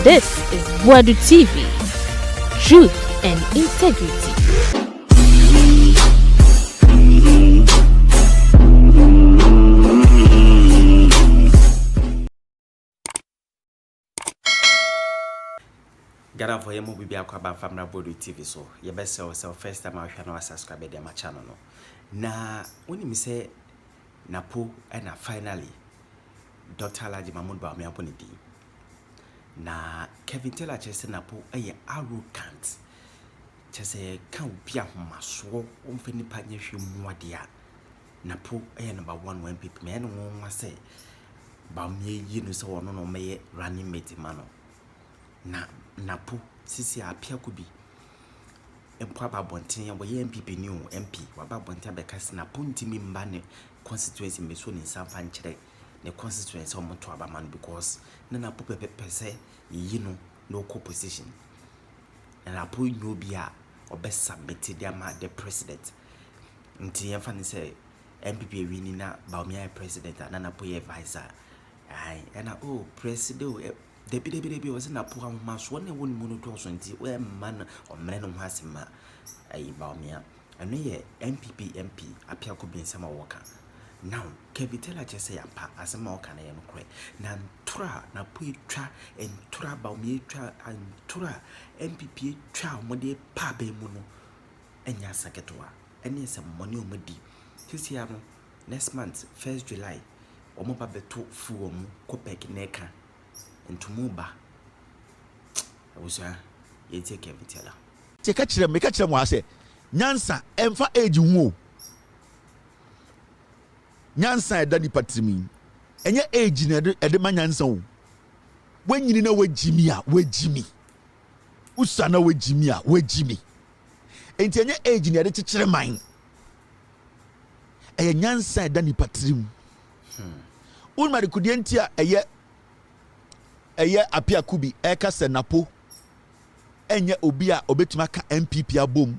This is Boadu TV. Truth and integrity. Gather for your movie about family Boadu TV, so you best sell first time I shall subscribe to my channel. Na when you say Napo and finally Dr. Alaji Mahmoud Bawumia Ponidi. Na Kevin Taylor chese Napo arrogant. Chese kan bia maso omfeni pa nyehwe muadia. Napo number 1 NPP me no won say Bawumia yi no se wono no meye running mate mano. Na Napo sisi Appiah Kubi empo ababonten ya boye NPP new MP wababonten bekasi Napo ntimi mba ne constituency meso ni sanfa nkyere ne constituency omoto abaman because na Napo pepese yi no co-position na Napo nyo bia obesubmit dia ma the president nti yemfa ne say NPP wini na Bawumia president na Napo ye advisor ai na president Debi was in a poor mass one won monotones where man or man of Hasima a Bawumia. I know ye NPP MP Appiah Kubi in summer worker. Now, Kevin Taylor just say as a more can I am correct. Nan Tura, na pui tra and Tura Bawumia tra and Tura NPP tra mode pabe mono and Yasaketoa. And yes, some money on Medi. Tisiamo next month, 1st July, or more beto fu Kopek Neka. Into Muba. I was you take Kevin Taylor. Take a make a chum was say, Nyansa, emfa age wo. Nyansa, daddy patrimi. And your age in a demand Nyansa. When you know where Jimmy are, where Jimmy. Usana where Jimmy are, where Jimmy. And your age in a teacher mine. A Nyansa, daddy patrim. Unma de kudientia a year. Eye Appiah Kubi eka se Napo enye obi a obetuma ka NPP abom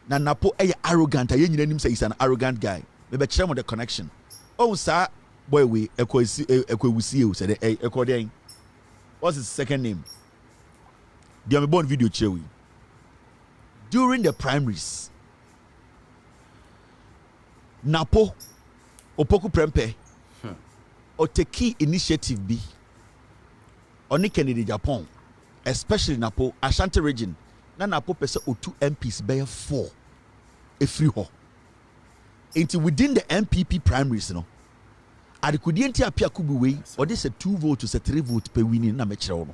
na Napo eye arrogant aye nyina nim say he's an arrogant guy me be kire mo the connection oh sa boy we ekwewusie o say ekode what's his second name dia me born video chewi during the primaries Napo opoku prempe o take initiative bi Oni Kennedy Japan, especially Napo, Ashanti region, na Napo pese o2 MPs bear 4 a free ho. Into within the MPP primaries, no. Adikudienti Appiah Kubi way, or this a 2 vote to 3 vote per winning na mechero.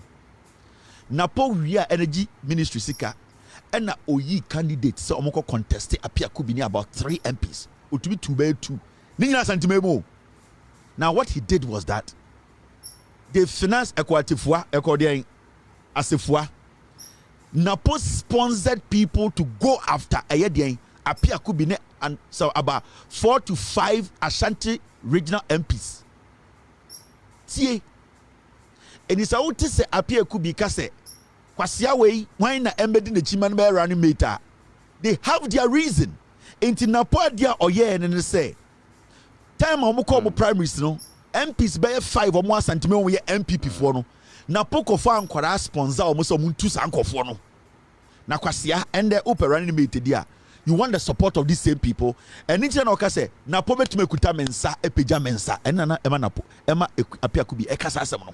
Napo Ria Energy Ministry Sika, and na oyi candidate so omoko contest Appiah Kubi ni about 3 MPs, or to be 2 by 2. Nina Santimemo. Now what he did was that they finance Ekwatifua, Ekodian, Asifua. Napo sponsored people to go after Ayedian, Appiah Kubi, and so about 4 to 5 Ashanti regional MPs. See, and it's out to say Appiah Kubi Kase, Kwasiawe, why na embedding the Chiman Bear running meter. They have their reason. Into Napo dia oye and say, time Omuko primaries, no. MPs by 5 or more centimeter we MPP for no. Napo kofa ankwara sponsor almost omuntu sankofo no. Na kwasia and the open running mate dia. You want the support of these same people. And inche na oka say Napo betume kuta mensa epeja mensa. And na ema Napo ema Appiah Kubi ekasa asem no.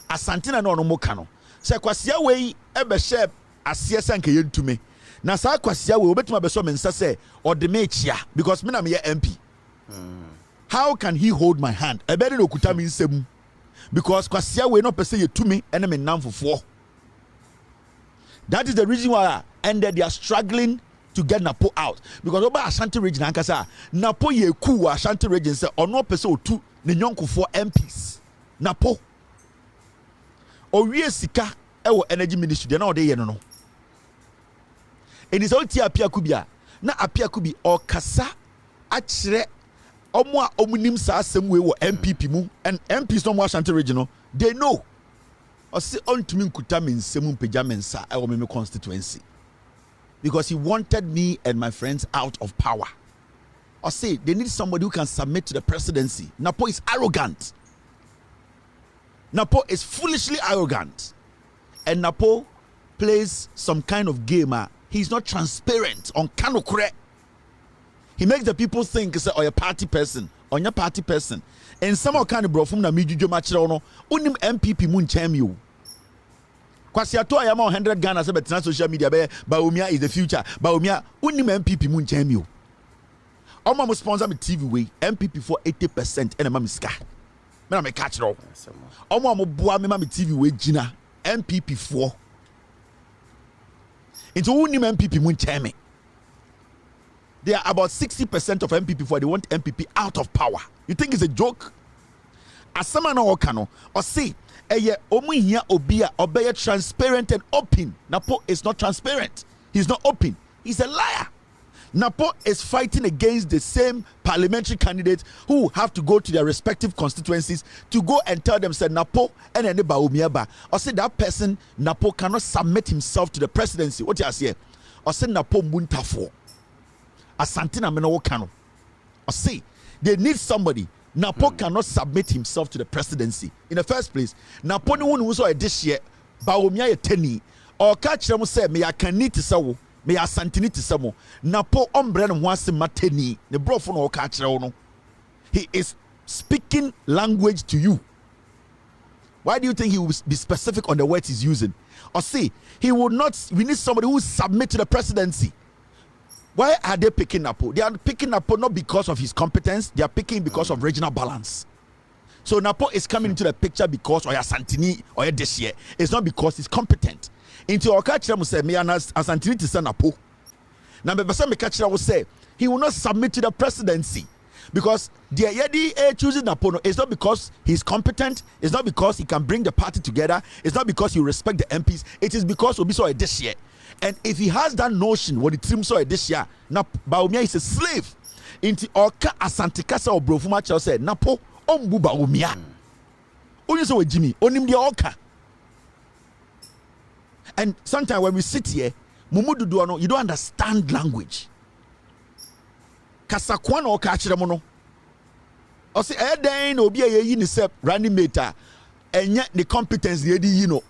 Asante na no mo ka no. Say kwasia we ebe share asie sanke yentume. Na sa kwasia we obetuma beso mensa say odeme chia because me na me MP. How can he hold my hand? I better no kuta me nsem because kwasia we no pese ye to me and me nam for. That is the reason why and they are struggling to get Napo out because over Ashanti region ankasa Napo ye ku Ashanti region say ono pese otu ne nyonko for MPs Napo owie sika ewo energy ministry na ode ye no and is all ti Appiah Kubi na Appiah Kubi o kasa akire Omwa omunim sa asem we wo MPP mu and MPs no mo Ashanti regional they know o se ontumi nkuta me nsem mpagya mensa e wo me constituency because he wanted me and my friends out of power. Or say they need somebody who can submit to the presidency. Napo is arrogant. Napo is foolishly arrogant. And Napo plays some kind of game. He's not transparent on kanokre. He makes the people think say or a party person, on your party person. And some kind of bro from the media match no unim MPP mun chem you. Kwasi ato ayama 100 Ghana say betina social media be Baumia is the future. Baumia unim MPP mun chem you. Omo mo sponsor me TV way MPP for 80% and mama ska. Me na me catch no. Omo mo boa me mama TV way gina MPP 4. Into unim MPP mun chem me. There are about 60% of MPP for they want MPP out of power. You think it's a joke? As someone no or say, omu here obia obey transparent and open. Napo is not transparent. He's not open. He's a liar. Napo is fighting against the same parliamentary candidates who have to go to their respective constituencies to go and tell them say Napo and any Baumiaba. Or say that person Napo cannot submit himself to the presidency. What you say? Or say Napo muntafo. Asantina meno kano. Or say they need somebody. Napo cannot submit himself to the presidency. In the first place, Napo no one was this year. Baumia ye teni. Or catch them say me I can need to saw. Me I santini to samo. Napo ombre wants mateni. The bro for no catch no. He is speaking language to you. Why do you think he will be specific on the words he's using? Or say he will not. We need somebody who submit to the presidency. Why are they picking Napo? They are picking Napo not because of his competence. They are picking because of regional balance. So Napo is coming into the picture because or Santini or this year. It's not because he's competent. Into our catcher will say me and Santini to send Napo. Now the person catcher will say he will not submit to the presidency because the Yedi choosing Napo is not because he's competent. It's not because he can bring the party together. It's not because he respect the MPs. It is because Obiso this year. And if he has that notion, what it seems so this year, Baumia is a slave. Into Oka Asantikasa or Brofuma Chel said, Napo, Ombu Baumia. Only so Jimmy, onim the Oka. And sometimes when we sit here, Mumudu Duano, you don't understand language. Kasakwan or Kachiremono. Or say, Eden Obia Yinisep, running meter, and yet the competence, the you know,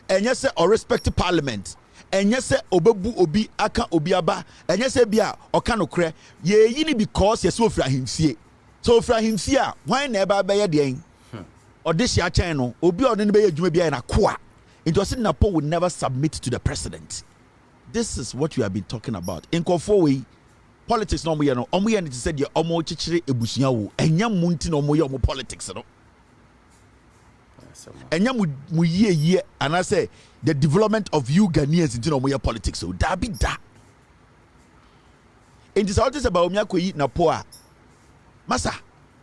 and yes, or respect to parliament. And yes, obebu obi aka obiaba. And yes, bia okano kre. Ye yini because yes so fra him fie. So fra him fie why never be ye den. Or this year channel obi odin be adwuma bia na koa. It was Napo would never submit to the president. This is what we have been talking about. In Kofowe, politics no mo ye no. Omo ye ne said ye omo chichire ebusuya wo. Enya munti no mo ye omo politics no. Enya mu ye and I say the development of you Ghanaians into no politics. So that be that. In this article about Omiakwe Napoa, Masa,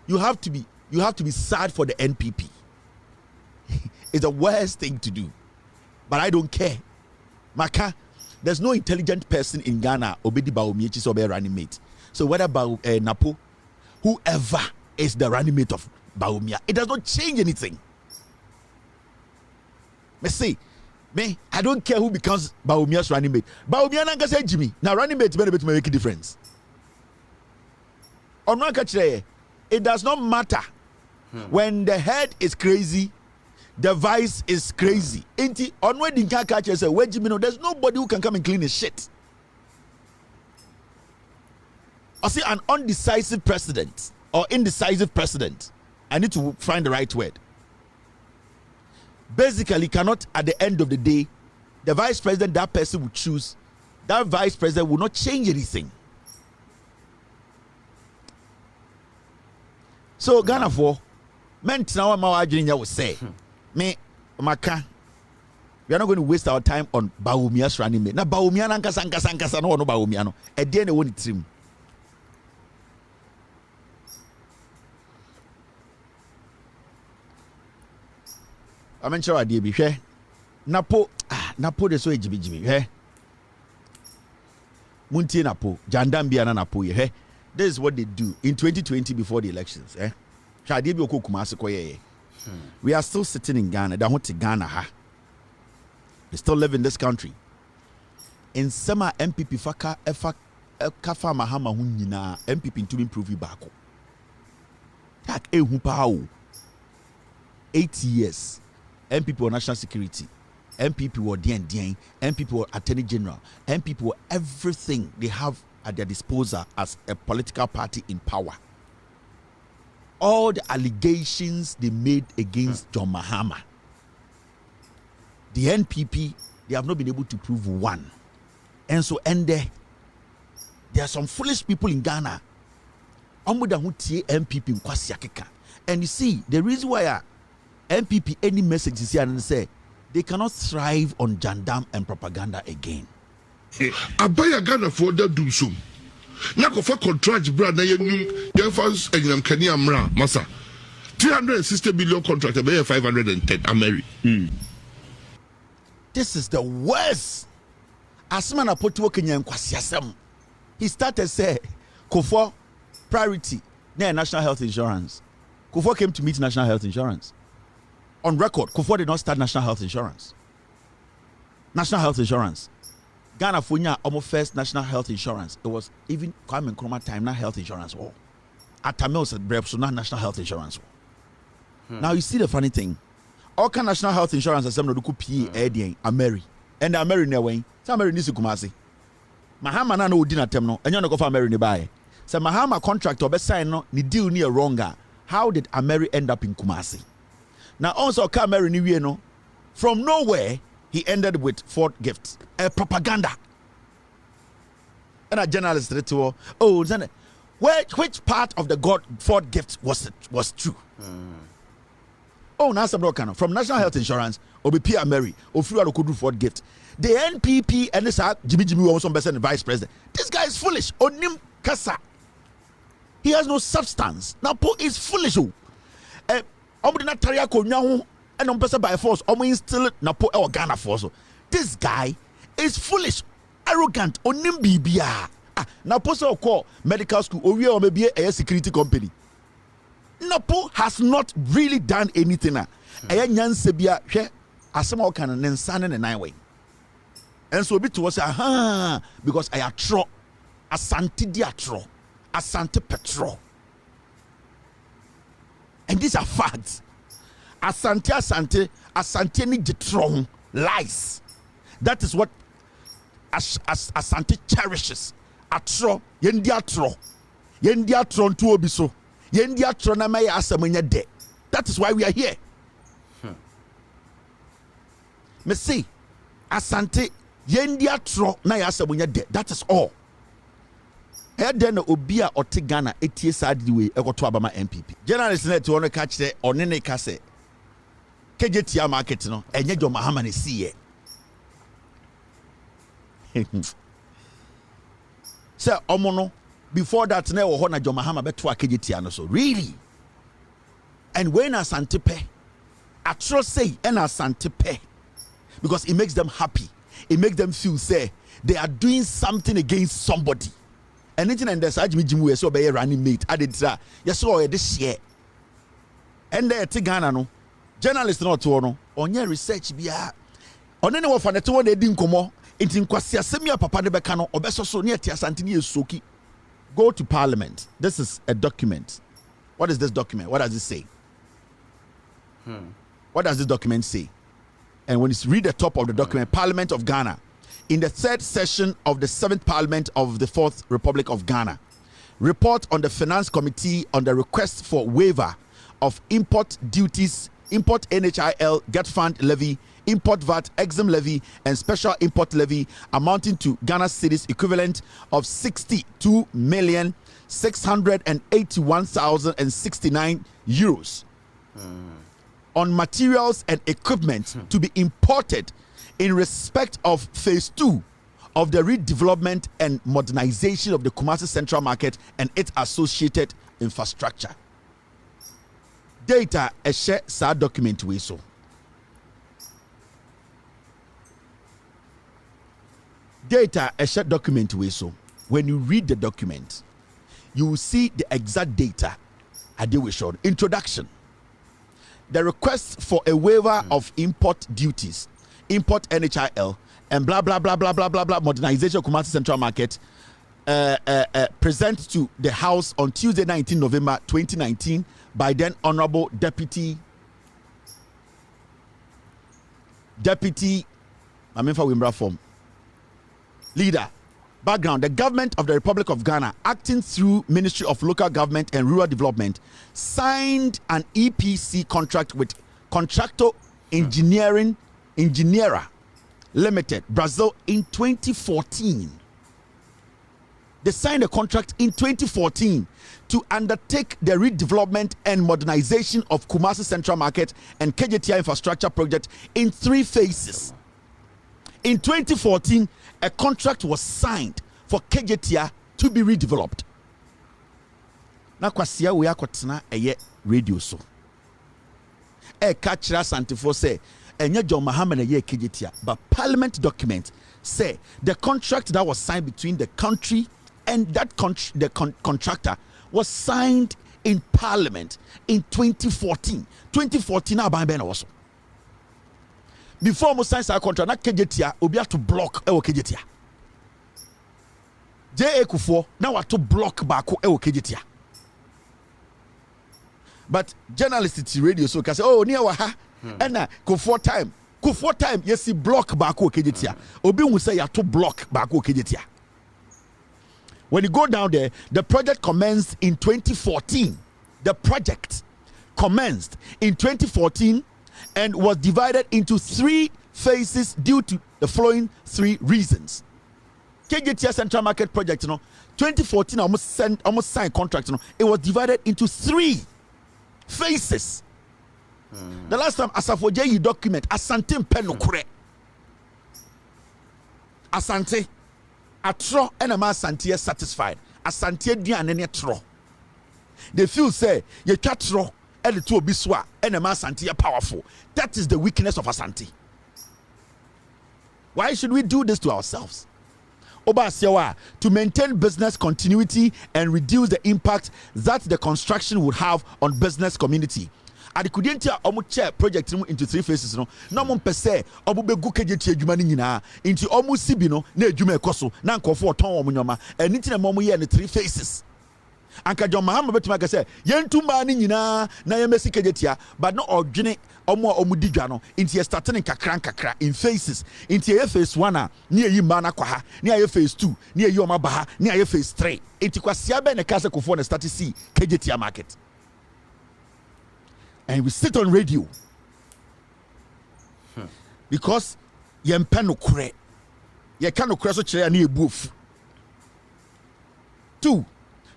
you have to be sad for the NPP. It's the worst thing to do, but I don't care. Maka, there's no intelligent person in Ghana obedi Baumiechi so be running mate. So whether about Napo, whoever is the running mate of Baumia, it does not change anything. Let's see. Me, I don't care who becomes Baumia's running mate. Baumia nanga say Jimmy. Now running mate to make a difference. It does not matter when the head is crazy, the vice is crazy. Inti onwe dinka catch say where Jimmy no, there's nobody who can come and clean his shit. I see an undecisive president or indecisive president. I need to find the right word. Basically cannot at the end of the day the vice president that person would choose, that vice president will not change anything. So Ghana for men now my Virginia will say me maka we are not going to waste our time on Baumia's running mate. Now Baumia nankasa no Baumia no e dey na woni trim. I mention a dear be Napo the so Jimmy. Munti Napo, Jandambiana Napo. This is what they do in 2020 before the elections. We are still sitting in Ghana. They want to Ghana. We still live in this country. In summer MPP faka efa kafa mahama hunyina MPP to improve back. Tak ehu pa o. 8 years, MPP were national security, MPP were DNDN, MPP were attorney general, MPP were everything they have at their disposal as a political party in power. All the allegations they made against John Mahama, the NPP, they have not been able to prove one. And so, there are some foolish people in Ghana. MPP. And you see, the reason why NPP any message is here and say they cannot thrive on jandam and propaganda again. Appiah Ghana for that do so. Nako for contract brand na yenum fans egnam kani amra masa 360 billion contract be 510 ameri. This is the worst. Asman apotu Kenya nkwasiasem. He started say Kofo priority na national health insurance. Kofo came to meet national health insurance. On record, Kofo did not start national health insurance. National health insurance. Ghana Funya almost first national health insurance. It was even Kwame Nkrumah time na health insurance war. Atamil said so not national health insurance war. Now you see the funny thing. All kind national health insurance as some do PA Ameri. And Ameri ne way. Some Ameri needs to Kumasi. Mahama na no dinner term no. And you no go for Ameri ne buy. So Mahama contract or be sign no ni deal near wronger. How did Ameri end up in Kumasi? Now also Ameri ni no. From nowhere he ended with Ford Gifts, a propaganda. And a journalist said to her, which part of the Ford Gift was true? Oh, now some from National Health Insurance, or Appiah Mary, or Fluid could do Ford Gift. The NPP and this Jimmy Wilson, the vice president. This guy is foolish. Onim Kasa. He has no substance. Napo is foolish. And on person by force, still Napo or Ghana force. This guy is foolish, arrogant, onimbibia. Napo so call medical school or maybe a security company. Napo has not really done anything. Nyan sebia hwe asema kan nensane ne nan way. And so bit was because I atro asante di atro asante petro. And these are facts. Asante ni jetron lies. That is what Asante cherishes. Atro yendi atro ntu obiso yendi atro na may asamanya de. That is why we are here. Me see Asante yendi atro na asamanya de. That is all. Then obia otigana etie sadi we ekoto abama MPP. Journalist net won catch the onene kase. KJTR market no enye John Mahama ne see so omono before that na wo na John Mahama beto KJTR no so really. And when Asante pe atro say and Asante pe because it makes them happy, it makes them feel say they are doing something against somebody. And anything and there's Jimu we so be running mate added yes so this year and there Ghana no journalist not to no onye research bia onene wo fa ne to na edi nkomo enti nkwase asemi papa de beka no obeso so ne atia sante ne esoki. Go to parliament. This is a document. What is this document? What does it say? What does this document say? And when you read the top of the document, Parliament of Ghana, in the third session of the 7th Parliament of the 4th Republic of Ghana, report on the Finance Committee on the request for waiver of import duties, import NHIL, get fund levy, import VAT, exempt levy, and special import levy amounting to Ghana cedis equivalent of 62,681,069 euros on materials and equipment to be imported in respect of phase 2 of the redevelopment and modernization of the Kumasi Central Market and its associated infrastructure. Data a share sa document we so. Data a share document we so. When you read the document, you will see the exact data. I did we showed. Introduction. The request for a waiver of import duties, import NHIL, and blah blah blah blah blah blah blah modernization of Kumasi Central Market present to the House on Tuesday 19 November 2019 by then Honorable Deputy Deputy Mamenfa Wimbra form. Leader. Background: the government of the Republic of Ghana, acting through Ministry of Local Government and Rural Development, signed an EPC contract with Contractor Engineera Limited, Brazil, in 2014. They signed a contract in 2014 to undertake the redevelopment and modernization of Kumasi Central Market and KJTI infrastructure project in 3 phases. In 2014, a contract was signed for KJTI to be redeveloped. Na kwasia we akotena eye radio so. Catch Santifo say enye John Mahama na ye KJTI, but parliament document say the contract that was signed between the country and that contractor was signed in parliament in 2014. 2014 aban ben also. Before we sign our contract, na KJTI obi have to block ewo KJTI. J.A. Kufuor now have to block bako ewo KJTI. But journalists radio so can say, oh, near waha, and Kufuor time, yes, he block bako KJTI. Obi will say you have to block bako KJTI. When you go down there, the project commenced in 2014. The project commenced in 2014 and was divided into 3 phases due to the following 3 reasons. KJTI Central Market project, 2014 almost signed contract, it was divided into 3 phases. The last time Asafo J document Asante Mpenokure. Asante atro and ama Asante satisfied. Asante diane ne tro. They feel say ye tro and the 2 biswa and ama Asante powerful. That is the weakness of Asante. Why should we do this to ourselves? To maintain business continuity and reduce the impact that the construction would have on business community. Adikudientia omu chair project into 3 phases no mo mpese obu begu KJTI adwuma ni nyina inti omu sibi no na adwuma ekoso na nkofo oton omu nyoma eniti na mo ye ne 3 phases. Anka John Mahama betima ka say yentu ma ni nyina na yemesi KJTI but no odwene omu digwa no inti ye starting kakra in phases inti ye phase 1 a ni eyi ma na kwa ha ni ye phase 2 ni eyi oma ba ha ni ye phase 3 inti kwasia be ne kase kofo na start see KJTI market. And we sit on radio because yempe no kure ye ka no kure so kire na ebuofu. 2,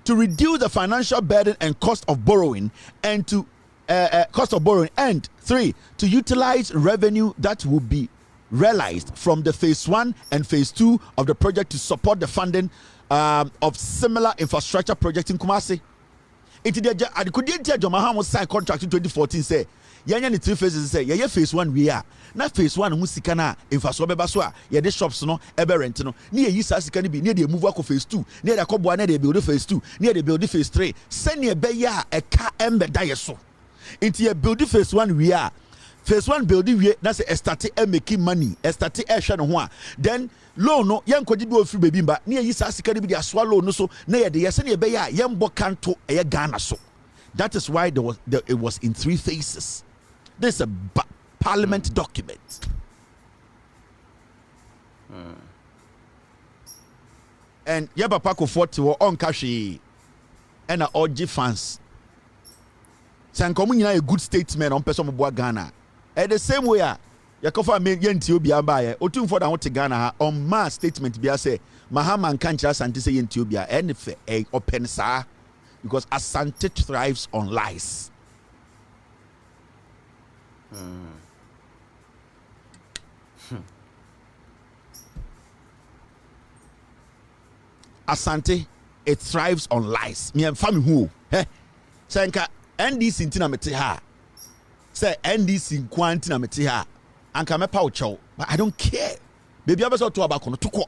to reduce the financial burden and cost of borrowing and 3, to utilize revenue that will be realized from the phase 1 and phase 2 of the project to support the funding of similar infrastructure projects in Kumasi. It is the Kudientia John signed contract in 2014 say yanya ni 3 phases say ye phase 1 we are na phase 1 mu sika na infrastructure beba so a ye de shops no ebe rent no na ye yisa sika ni bi na de move akọ phase 2 na de akọboa na de build phase 2 na de build phase 3 send ye be ya eka embe da ye so into ye build phase 1 we are phase 1 build we na say start making money start hwe no ho a then loan no yen kwaji bi ofiri baby mba na ye yisa sika ni bi de aswa loan no so na ye de ye send ye be ya yen bo kanto e Ghana so. That is why it was in 3 phases. This is a parliament document. And yaba pako 40 on kashi and a OG fans. Sankomu nyina a good statement on person mo Ghana. At the same way yakofa me yenti obi abaye otum for da ho te Ghana on ma statement bia say Mahama nka nkyira Asante say yenti obi a enfe open saa because Asante thrives on lies. Asante, it thrives on lies. Me and family who say nka NDC ntina mete ha. Say NDC nkwanti na mete ha. Anka me pa ucho, but I don't care. Baby abeso to abako no toko.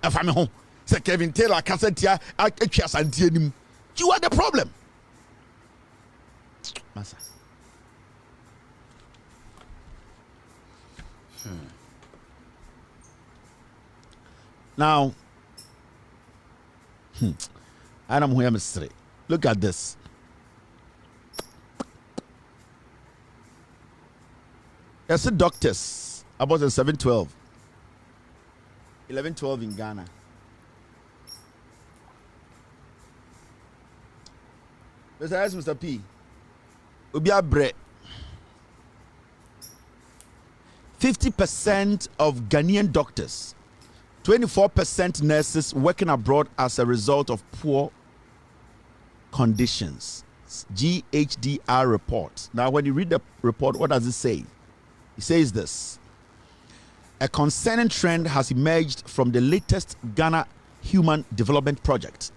E family ho. Say Kevin Taylor kasetia atwa Asante anim. You are the problem. Masa. Now, I'm here, Mr. Look at this. As a doctors, About 712. 1112 in Ghana. Mr. P. Ubia Bre. 50% of Ghanaian doctors, 24% nurses working abroad as a result of poor conditions. GHDR report. Now, when you read the report, what does it say? It says this. A concerning trend has emerged from the latest Ghana Human Development Project,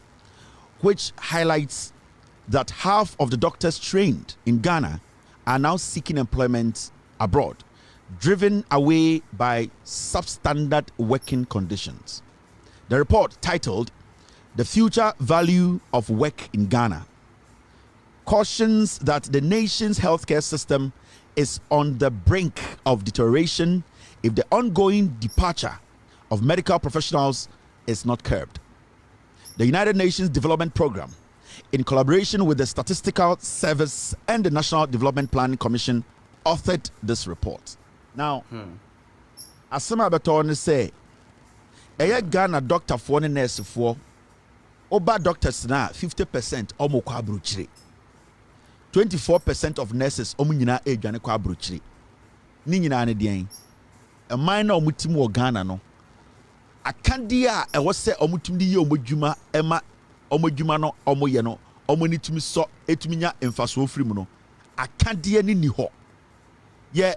which highlights that half of the doctors trained in Ghana are now seeking employment abroad, driven away by substandard working conditions. The report, titled "The Future Value of Work in Ghana," cautions that the nation's healthcare system is on the brink of deterioration if the ongoing departure of medical professionals is not curbed. The United Nations Development Programme, in collaboration with the Statistical Service and the National Development Planning Commission, authored this report. Now, asema beto say, eye Ghana doctor for and nurse for oba doctors na 50% omo kwa abrochire. 24% of nurses omo nyina edwane kwa abrochire. Ni nyina ne den. A minor omutim wo Ghana no. Akande a ewo se omutim di ye omodwuma ema omodwuma no omo ye no omo ni tumi so etumi nya emfaso ofiri mu no. Akande ni ho. Ye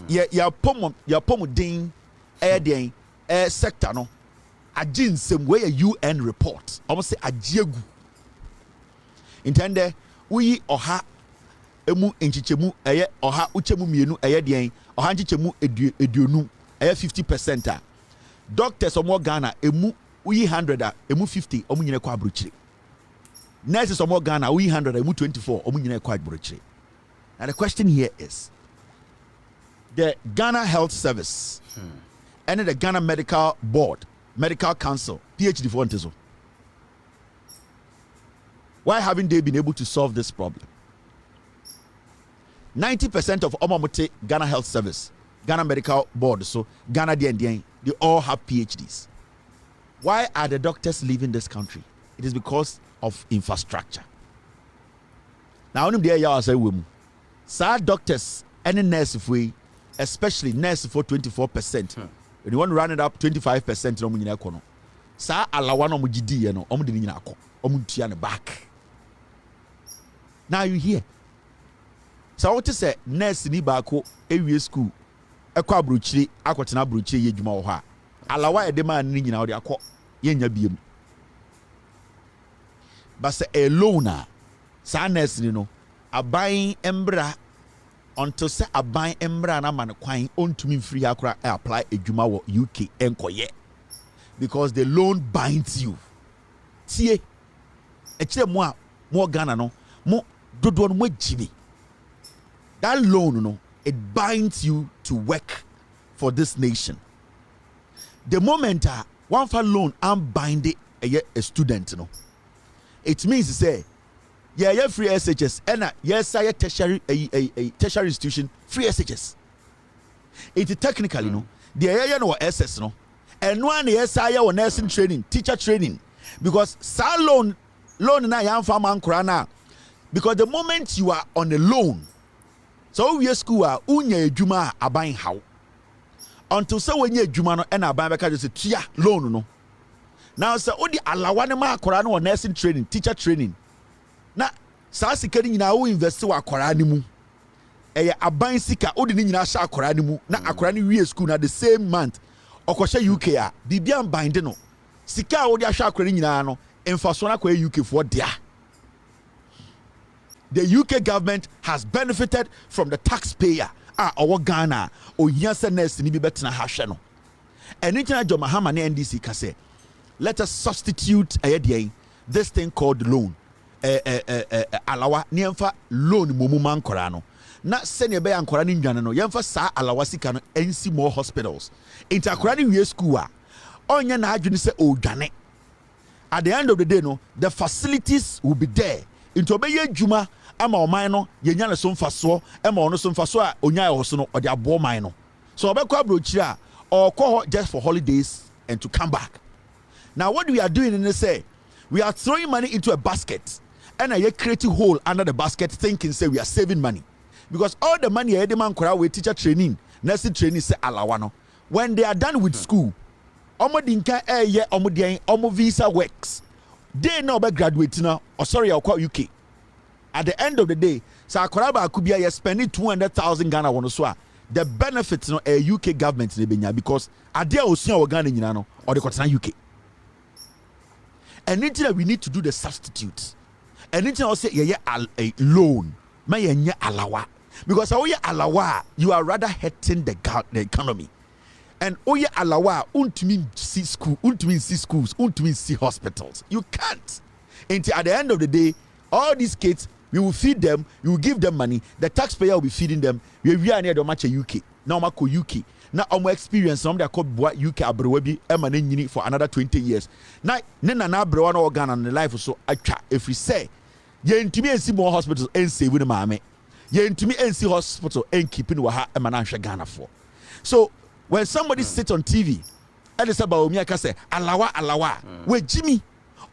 ya pomo din den sector no agye nsem we a UN report almost say agiegu intende uyi oha emu enchichemu oha uchemu mienu den oha enchichemu eduonu 50% a doctors omo Ghana emu uyi 100 a emu 50 omo nyine kwa abrochire nurses omo Ghana uyi 100 emu 24 omo nyine kwa abrochire. Now the question here is, the Ghana Health Service and the Ghana Medical Board, Medical Council, PhD for Ontezo. Why haven't they been able to solve this problem? 90% of Omamote Ghana Health Service, Ghana Medical Board, so Ghana DNDN, they all have PhDs. Why are the doctors leaving this country? It is because of infrastructure. Now, only there you say women. Sad doctors and nurses we, especially nurse for 24%. When you want to run it up 25%, no munyina kono. Sa alawa no mujidi ye no, omu de nyina ko. Omu tua ne back. Now you hear. So what to say nurse ni ba ko ewie school. Ekwa abrochiri, akwotena abrochiri ye dwuma wo ha. Alawa e de man ni nyina wo de akọ ye nya biem. Ba se alone sa nurse ni no aban embra until say aban embra na man kwan ontumi free akora apply adwuma wo UK enkoye because the loan binds you. Tie ekire mo Ghana no mo dodo no mo jimi. That loan no, it binds you to work for this nation. The moment one for loan unbind a student no, it means to say yeah free SHS and yes I tertiary a tertiary institution free SHS. It technically no the area no SS no and one yes I or nursing training teacher training because sa loan na yan farm na because the moment you are on a loan so we school unya edwuma aban how until so when you edwuma no and aban beka just tia loan no now say odi alawa ne ma akora no nursing training teacher training na saa sika ni nyina wo invest wa akora ni mu eye aban sika odi ni nyina sha akora ni mu na akora ni wie school na the same month okosha UK a bibia bind no sika odi ahwa akora ni nyina no emfaso na kwa UK for dia. The UK government has benefited from the taxpayer our Ghana o yansa nurse ni bi betena ha hwe no eni tena jo mahama na NDC ka say let us substitute this thing called loan alawa ni emfa loan momuma nkora no na sene be yankora ni ndwane no yemfa saa alawa sika no ensi more hospitals into akora ni wie school a onya na adwene se odwane. At the end of the day no the facilities will be there into obeye dwuma ama oman no yenya ne so mfaso ama ono so mfaso a onya e ho so no ode abo oman no So obekwa brochira or call just for holidays and to come back. Now what we are doing in say we are throwing money into a basket and I create a hole under the basket thinking say we are saving money. Because all the money the man with teacher training, nursing training say alawano. When they are done with school, omo dinka omo visa works. They know about graduating now, or sorry, I'll call UK. At the end of the day, so Appiah Kubi is spending 200,000 Ghana on so the benefits no a UK government because Adia Osia Ghana or the continent UK. And anything that we need to do the substitute. And anything I'll say a loan, may alawa. Because alawa, you are rather hurting the economy. And alawa, ultimately see school, ultimately see schools, ultimately see hospitals. You can't. Until at the end of the day, all these kids, we will feed them, we will give them money, the taxpayer will be feeding them. We are near the match UK. Now UK. Now our experience some they called UK abrowebi emaneni for another 20 years. Now nena na abrowa na organ and life so atwa if we say ye ntumi ensi more hospitals and save the maame. Ye ntumi ensi hospital and keeping wa ha emana hwe Ghana for. So when somebody sits on TV and it's about me, I can say, alawa, wait, Jimmy,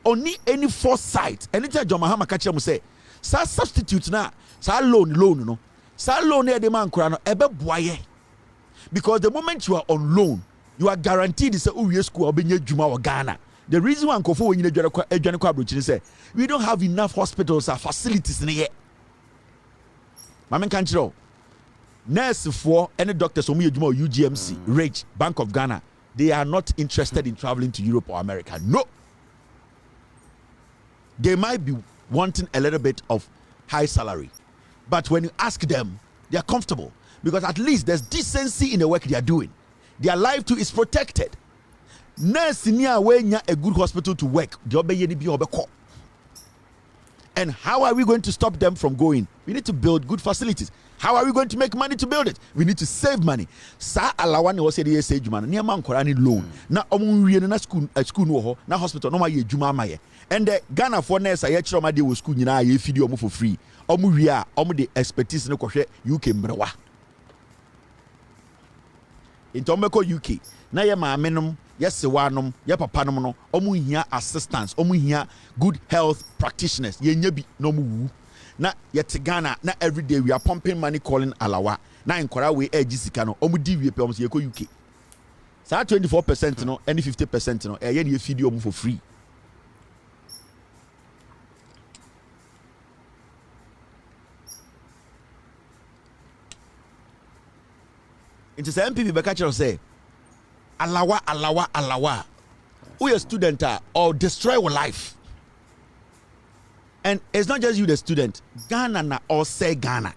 only any foresight. Anytime John Mahama catch him say, sa substitute na, sa loan, no, sa loan the man kurano, ebe boye. Because the moment you are on loan, you are guaranteed to say, oh, yes, school, Benye Juma or Ghana. The reason why Nkofo when you say, we don't have enough hospitals or facilities in here. Mamen Kanchiro. Nurse for any doctors or UGMC, Rage, Bank of Ghana, they are not interested in traveling to Europe or America. No. They might be wanting a little bit of high salary. But when you ask them, they are comfortable because at least there's decency in the work they are doing. Their life too is protected. Nurse near a good hospital to work. And how are we going to stop them from going? We need to build good facilities. How are we going to make money to build it? We need to save money. Sa alawani was say say juma na man korani loan. Na omu na school no ho na hospital no ma ye juma amaye. And the Ghana for nurse aye chiro de wo school nyina ye fidi omu for free. Omu wi a omu de expertise no kohwe UK mbrewa. Into omeko UK. Na ye maame nom, ye sewa nom, ye papa nom no omu hia assistance, omu hia good health practitioners. Ye nya bi no mu. Na yet Ghana na every day we are pumping money calling alawa na nkora we sika no omu di we pe omu se yeko UK sa 24% no any 50% no ye na feed omu for free. It is NPP be catch say alawa who a student or destroy your life. And it's not just you, the student. Ghana na or say Ghana.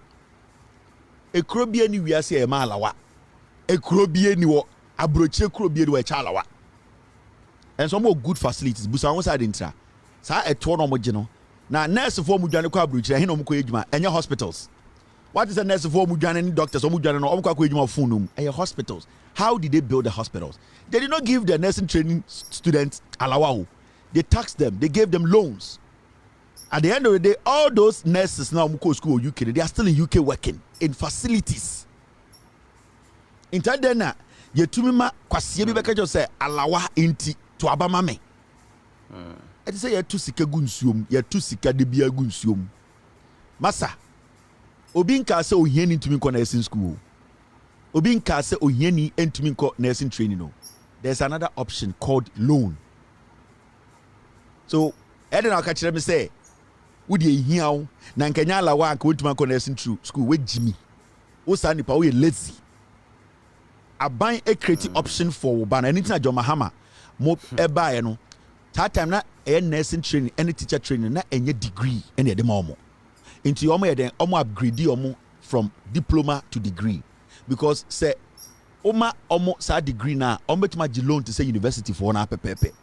A crobie ni we are say a malawa. A crobie ni wo abroche crobie ni we chalawa. And some more good facilities. Busa won side intra. Sa a tour no mo na nurse for mu dwane kwa abroche he no mo ko ejuma enya hospitals. What is a nurse for mu dwane ni doctors o mu dwane no o kwa ejuma funum enya hospitals. How did they build the hospitals? They did not give the nursing training students alawa. They taxed them. They gave them loans. At the end of the day, all those nurses now who go to school in UK, they are still in UK working in facilities. In Tadena, yetumima kwasiye bi beka say alawa inti to abamame. I say ye tu sika gunsuom, ye tu sika de bia gunsuom. Masa, obi nka say ohiani ntumi nko nursing school. Obi nka say ohiani ntumi nko nursing training no. There's another option called loan. So, Eden akachire me say wo de hiawo na nkanya alawa anka wotuma connection through school we Jimmy wo sa nipa wo ye lazy aban a creative option for wo ba na anything na John Mahama mo eba ye no that time na nursing training any teacher training na enye degree ene de ma omo into omo ye den omo upgrade omo from diploma to degree because say oma omo sa degree na omo betuma gi loan to say university for na pepepe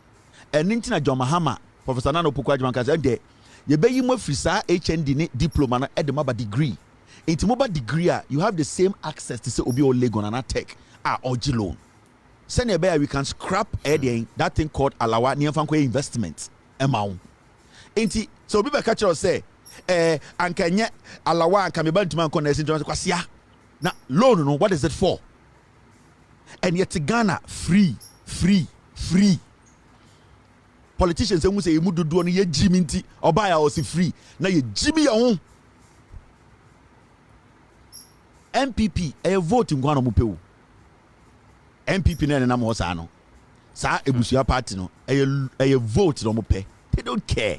anything na John Mahama Professor Nano Pukwa Jman ka say de ye be yimo free sa HND ni diploma na edema ba degree into mobile degree you have the same access to say obi o legon and tech or g loan send a bear we can scrap that thing called alawa ni amfa investment amount enti so obi be catch us say ankenye alawa anka me bantu man connect into kwasia na loan no what is it for And yet Ghana free. Politicians say you mudu do ye Jimmy nti obaya was free. Na ye Jimmy your NPP a vote in Guano Mupeu. NPP na mo sa no. Sa ebusua party no a vote no mupe. They don't care.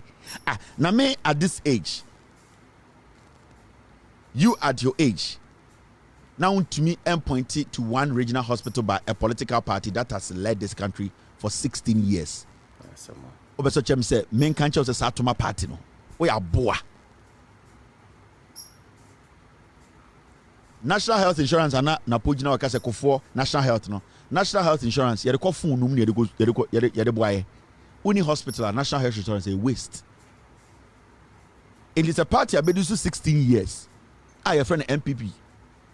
Now me at this age, you at your age, now to me pointed to one regional hospital by a political party that has led this country for 16 years. Obeso chem say men can't choose a Satuma party no. We are boa. National health insurance ana Napo jina wakase kofo national health no. National health insurance yede ko phone num yede boaye. Uni hospital national health insurance a waste. It is a party abedusu 16 years. Your friend NPP.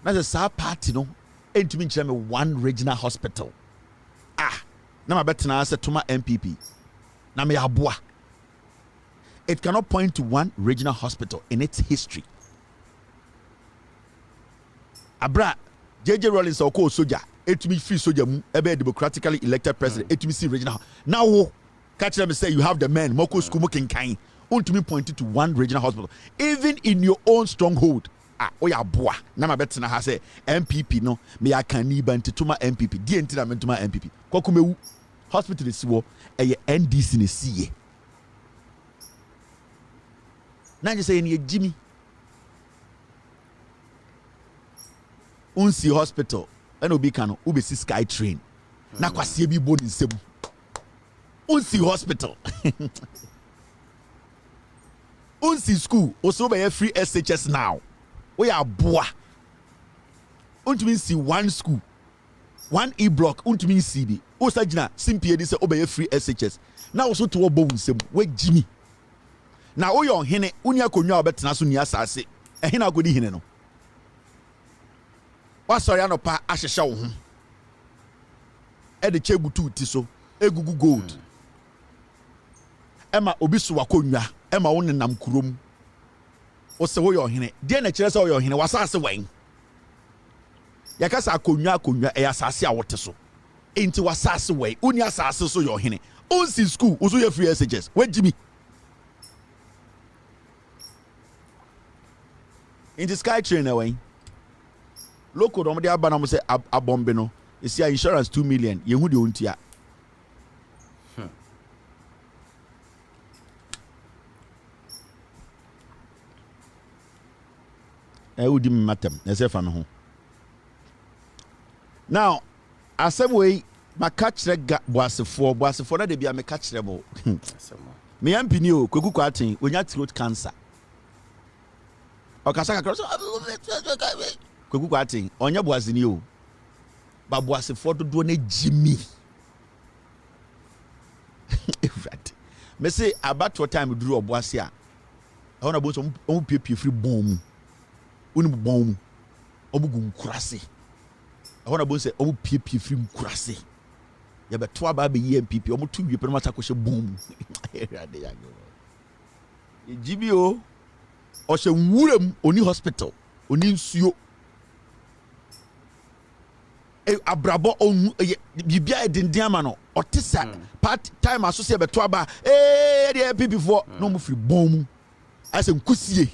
That's a sad party no. Ain't to me one regional hospital. Now my bet na say to my NPP. Na me aboa. It cannot point to one regional hospital in its history. Abra JJ Rawlings or call soldier. It to me free soldier mu ebe democratically elected president. It to me see regional. Now catch them and say you have the men moko school moking kind. To me pointed to one regional hospital. Even in your own stronghold. Oya boa. Na ma bet na ha say NPP no me akaniba nti to my NPP. Di enti na me to my NPP. Kwakumewu hospital is wo eye NDC ne siye. Na je say ni Jimmy. Unsi hospital and obi kano ubesi sky train. Na kwasie bi bo ni nsem. Unsi hospital. Unsi school also be free SHS now. We are boa. Untumi see one school, one E-block. Untumi see bi. Osajina simpie di say obey free SHS. Now also to obo nsem. We Jimmy. Now oyo hene unia konwa obetena so ni asase. Ehina agodi hene no. Wasori anopa ahyehye wo ho. E de chegutu ti so. Egugu gold. Ema obi so wakonwa. Ema wo nenam kurom. O se wo yo hene de na kire se wo yo hene wasase wan yakasa akonwa e asase a wote so enti wasase wan uni asase so yo hene onsi school oso ye free SHS wajimi enti sky train na wan local do mo de aba na mo se abombe no esi insurance 2 million ye hu de ontia Udi matem esefa me ho now asem wey makachre boasefo na de bia me kachre bo me yampini o kweku kwaten onya throat cancer okasa kakro kweku kwaten onya boasini o ba boasefo dodo na Jimmy right me say about what time duru oboase a ona bo so on piepie free bomb uni bom obugu nkurase ahona bo se obu piepie free nkurase ya beto aba be NPP omu tu wie pere mata ko hye bom erade ya go Jimmy o hye nwuram oni hospital oni nsuo abrabo onu bibia edendin ama no otisa part time aso se beto aba de NPP for no mu free bom ase nkusie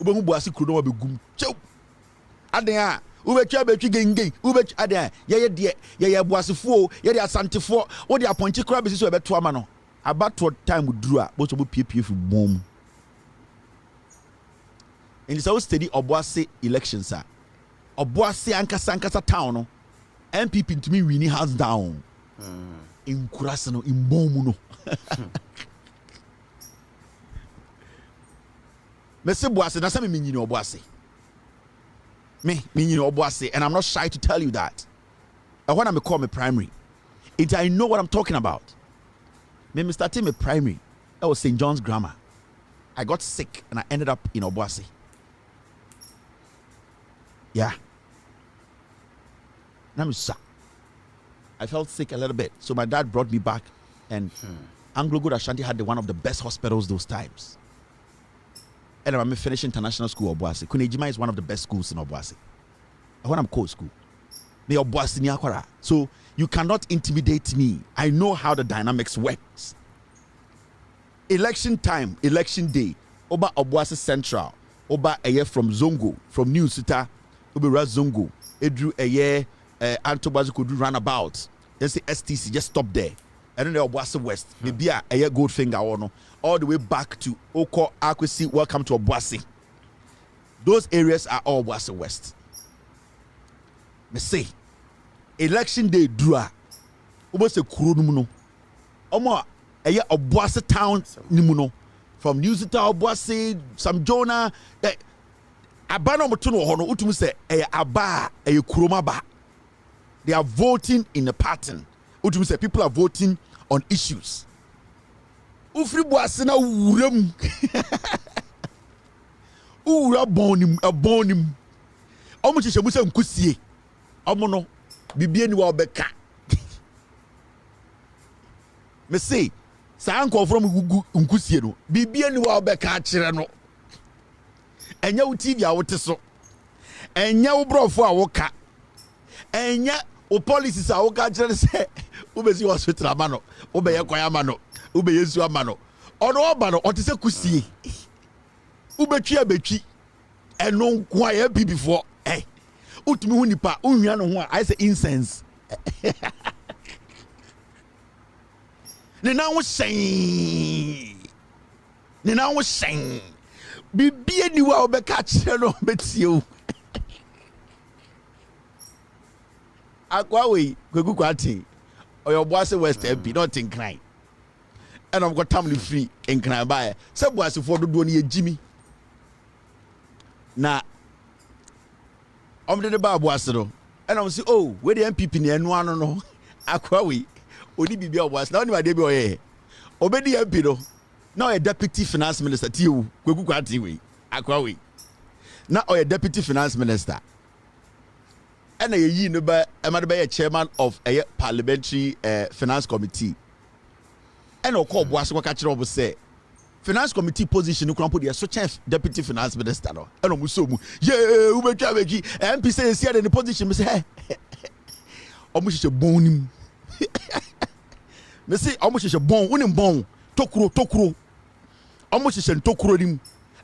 ubemu boasi kuro no begum chew aden a ubetwa betwi genge ubetwa aden ye boasefo ye de asantefo wo de aponchi kura besi so beto ama no abato time duru a bo so bo piepie fu bom in the south study oboase elections a oboase ankasa town no NPP ntumi wini hands down in kurase no in bom no Mese boase na say me nyini oboase. Me nyini oboase and I'm not shy to tell you that. And when I call me primary, I know what I'm talking about. Me started my primary. I was St. John's Grammar. I got sick and I ended up in Obuasi. Yeah. I felt sick a little bit. So my dad brought me back and Anglo Good Ashanti had one of the best hospitals those times. And I'm finishing international school Obuasi. Kunejima is one of the best schools in Obuasi. When I'm called school, Me Obuasi ni akwara. So you cannot intimidate me. I know how the dynamics works. Election time, election day. Oba Obuasi Central. Oba eye from Zongo, from New Sita. Oba Zongo. Edru eye Antobazi could do roundabout. Then say STC, just stop there. And then the Obuasi West. Maybe a Goldfinger or no. All the way back to Oko Akwesi. Welcome to Obuasi. Those areas are all Obuasi West. Me say, election day dura. Oba se kuro no. Omo eye Obuasi town nimu no. From New Zealand Obuasi, some Jonah. Aba no moto no ho no. Utumi say eye aba eye kuroma ba. They are voting in a pattern. Utumi say people are voting on issues. Ufri Buasi na wuram. Ura bonim a bonim. Omo cheshe musa nkusie. Omo no bibie ni wa obeka. Me say sa anko from gugu nkusie no bibie ni wa obeka akire no. Enya wo TV a wote so. Enya wo brofo a woka. Enya wo policies a woka akire se ubesi wo so trama no. Ube ye kwaya ma no. Ube yesu ama no. Ono oba no ote se kusie. Ubetwi abetwi eno nko ya bi before utumi hu nipa unhua no ho a I say incense ne na wo shen bibie ni wa obeka kire no betie o akwa we kwegu kwati oyo Obuasi West MP not in crime and I'm got family free in crime by say Obuasi for do ni ejimi na omde de ba Obuasi no and I say oh we the NPP ne enu ano no akwa we oni bibia Obuasi na oni wa de bi oye obedi MP no now a deputy finance minister tiu kwegu kwati we akwa we na oye deputy finance minister and ye no ba emade be chairman of a parliamentary finance committee and o call Obuasi kwa kire obo say finance committee position no krampo dey so chief deputy finance minister no eno muso mu ye ubetwa beki MP say see the position me say omo hye bon nim me say omo hye bon unim bon tokuro omo hye tokuro nim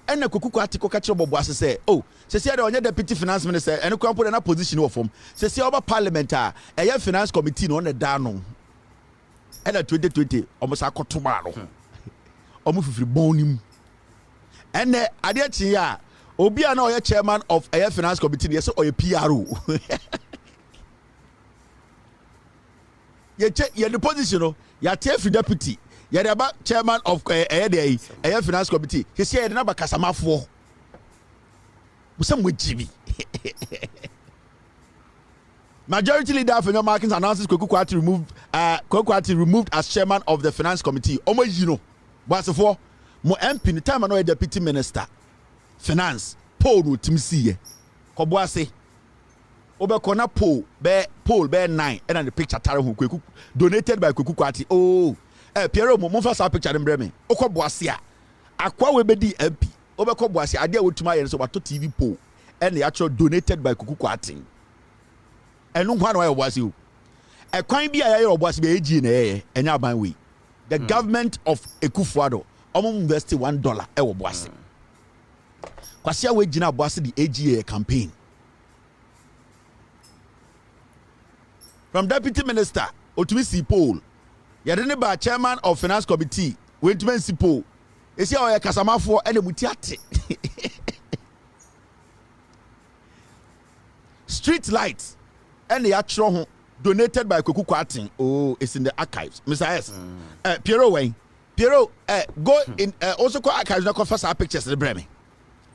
ena kokuko atiko ka kire Obuasi say oh say see the onye deputy finance minister eno krampo na position wo form say see oba parliament a eye finance committee no na da no ena 2020 omo sa kotoma no omo fifiri bonim ene ade achi ya obi a na oye chairman of a finance committee yes oye PRO ye the position no ya chief deputy ya the ba chairman of a finance committee he say na ba kasamafo busam wejibi majority leader of your markings announces Kwekukwati removed as chairman of the finance committee omo yino Boasefo mo MP ni time no deputy minister finance Paul no timsiye ko Boase obekọ na Paul be 9 and the picture tare ho Kweku donated by Kwekukwati oh Pierre mo fa sa picture dem breme okọ Boase a akwa we bedi MP obekọ Boase ade a wotuma ye so bato TV Paul and actually donated by Kwekukwati enu kwa na Boase o ekwan bi a ye Boase be egi na ye enya aban we the government of Ekufuado almost invested $1 ewo Boase. Kwasia we gina Boase the AGA campaign. From deputy minister, otumi si Paul. Yadene ba chairman of finance committee, we ntumi si Paul. Esi a oya kasamafo ene mutiate. Street lights ene ya tro ho donated by Kwekukwati. Oh, it's in the archives. Mr. S. Piero Wayne. Piero, go in also call archives na confess our pictures the breme.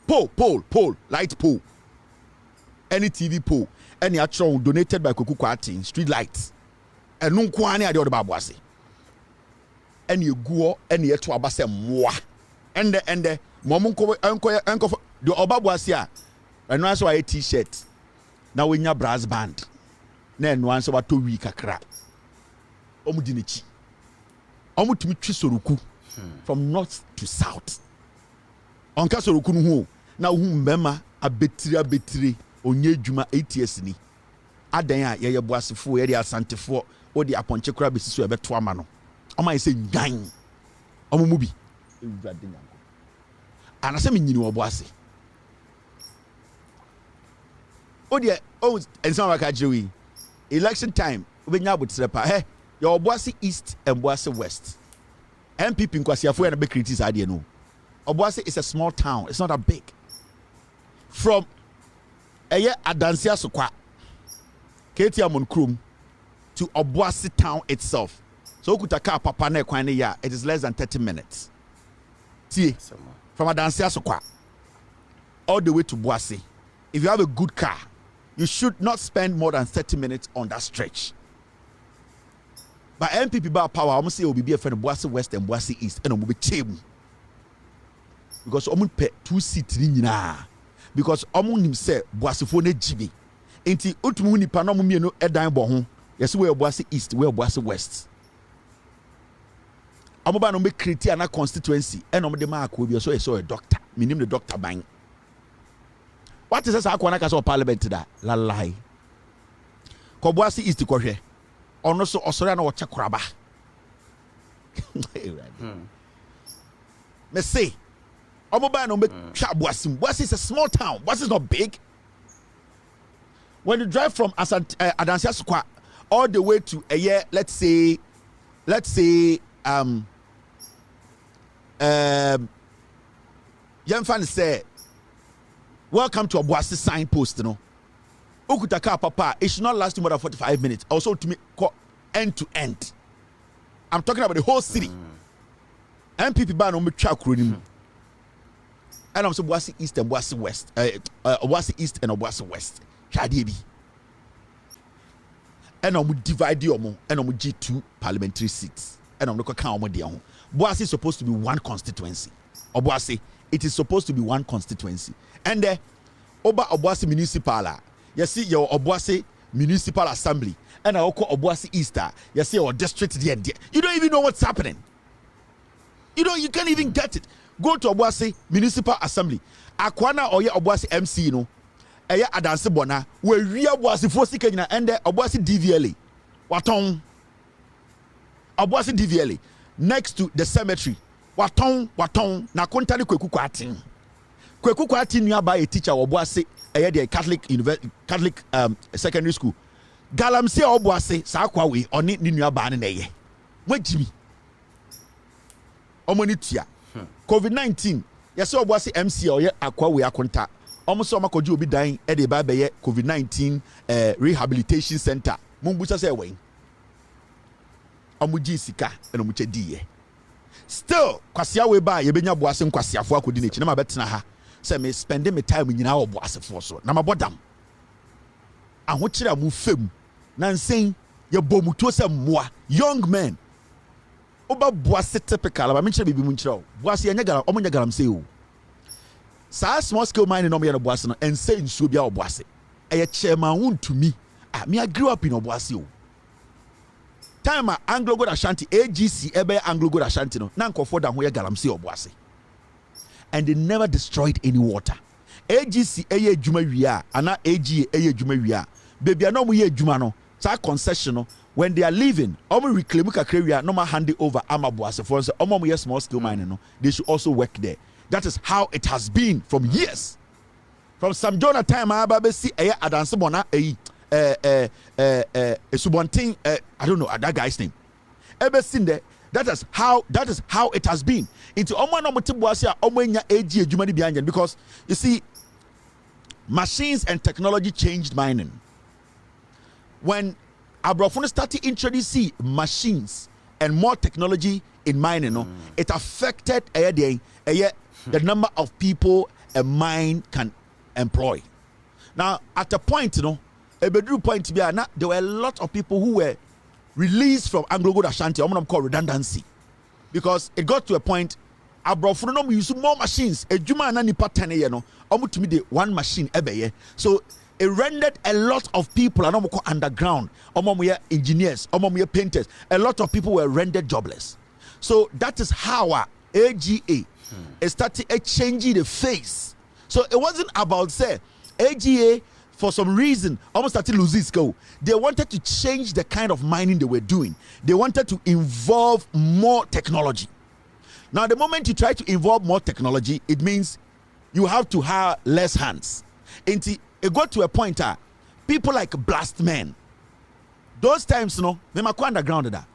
Pole, light pole. Any TV pole. Any actual donated by Kwekukwati. Street lights. And no kwani ade odo Boase. Any guo, any eto abase mwa. And the momunko enko the oba Boase a. And no so a t-shirt. Now we nya brass band. Na no answer what 2 week akra omu di nechi omu timi twi soruku from north to south onka soruku no hu na hu mbema abetire onye adwuma 8 years ni adan a yɛyɛ boasefo yɛde asantefo o de aponche kura besi so ɛbɛto ama no ɔma yɛ sɛ ngan ɔmo mu bi ewurade nyanko anasɛ menyini wɔ boase o de o ensan wa ka kyerɛ election time obenya abotre pa yɛ boase east and boase west NPP nkwasiafo yɛ na be criticize ade no Obuasi is a small town. It's not that big. From Adansia Sokwa, Ketia Monkrum to Obuasi town itself. So Kutaka Papa ne Kwani ya, it is less than 30 minutes. See, from Adansia Sokwa all the way to Boasi. If you have a good car, you should not spend more than 30 minutes on that stretch. But NPP bar power, I'm say will be a friend of Boasi West and Boasi East, and I'm be cheap. Because omun pay 2 seats nyina because omun nim say boasefo na jibi enti otumu nipa na omun no edan bo ho yesi we boase east we boase west amoba no me create ana constituency and omun de ma akobi so yeso a doctor minim the doctor ban what is that akwana ka so parliament da la lie ko boase east ko hwe ono so osore na wo chekoraba me say Boasi is a small town. Boasi is not big. When you drive from Adansia Square all the way to let's say Yemfan say welcome to a Boasi signpost, you know. Okutaka papa, it should not last more than 45 minutes. Also to me end to end. I'm talking about the whole city. MPP ban on me track and I'm so Boasi East and Boasi West. Boasi East and Boasi West. Shadi and I'm divide you and I'm G2 parliamentary seats. And I'm looking count on the Boasi is supposed to be one constituency. Boasi, it is supposed to be one constituency. And Oba Boasi municipal. You see your Boasi municipal assembly. And I call Boasi Easter. You see your district there. You don't even know what's happening. You can't even get it. Go to Obuasi Municipal Assembly. Akwana oye Obuasi MC no. Eya adanse bona. We Obuasi fosi kenyina ende Obuasi DVLA. Waton. Obuasi DVLA. Next to the cemetery. Waton. Na kontali kweku kwatin. Kweku kwatin nuaba a teacher Obuasi eya the Catholic secondary school. Galamsey Obuasi sa akwa we oni ni nuaba ne ye. Mwejimi. Omonitia. COVID-19 yes Obuasi MC or akwa we akonta almost makoju obi dan e de ba be COVID-19 rehabilitation center mumbusa say we omuji sika eno muche diye still kwasia we ba ye benya Boasi nkwasiafo akodi nechi na mabetena ha say me spending me time nyina wo Boasefo so na mabodam ahokyere amu fem na nsen ye bomuto se mmoa young men Oba Boasi typical, but mention bibi munchiro. Boasi enya galam say o. Sa small scale mining no me no Boasi no and say nsuo bia Boasi. Eye chairman won to me. Me I grew up in Boasi o. Time Anglo Gold Ashanti AGC ebe Anglo Gold Ashanti no. Na nkofo da ho ye galam say Boasi. And they never destroyed any water. AGC eye adwuma wi ana AG eye adwuma wi Baby no mo ye adwuma no. Sa concession no. When they are leaving, reclaim kakreria no hand it over Boasi for us small scale mining no they should also work there. That is how it has been from years. From some Jonah time I see adanse bona subontin I don't know that guy's name. Ever seen there? That is how it has been. Into no moti Boasi nya AG adwuma behind because you see machines and technology changed mining. When Abrofone started introducing machines and more technology in mining, it affected the number of people a mine can employ. Now, at a point, a bedroom point, there were a lot of people who were released from Anglo Gold Ashanti. I'm going to call redundancy because it got to a point. Abrofone use more machines. A juma na nipa 10 to me the one machine every so. It rendered a lot of people, and underground, engineers, painters, a lot of people were rendered jobless. So that is how AGA started changing the face. So it wasn't about say AGA for some reason, almost started losing skill. They wanted to change the kind of mining they were doing. They wanted to involve more technology. Now, the moment you try to involve more technology, it means you have to hire less hands. Until it got to a point where people like blast men, those times, they might go underground there.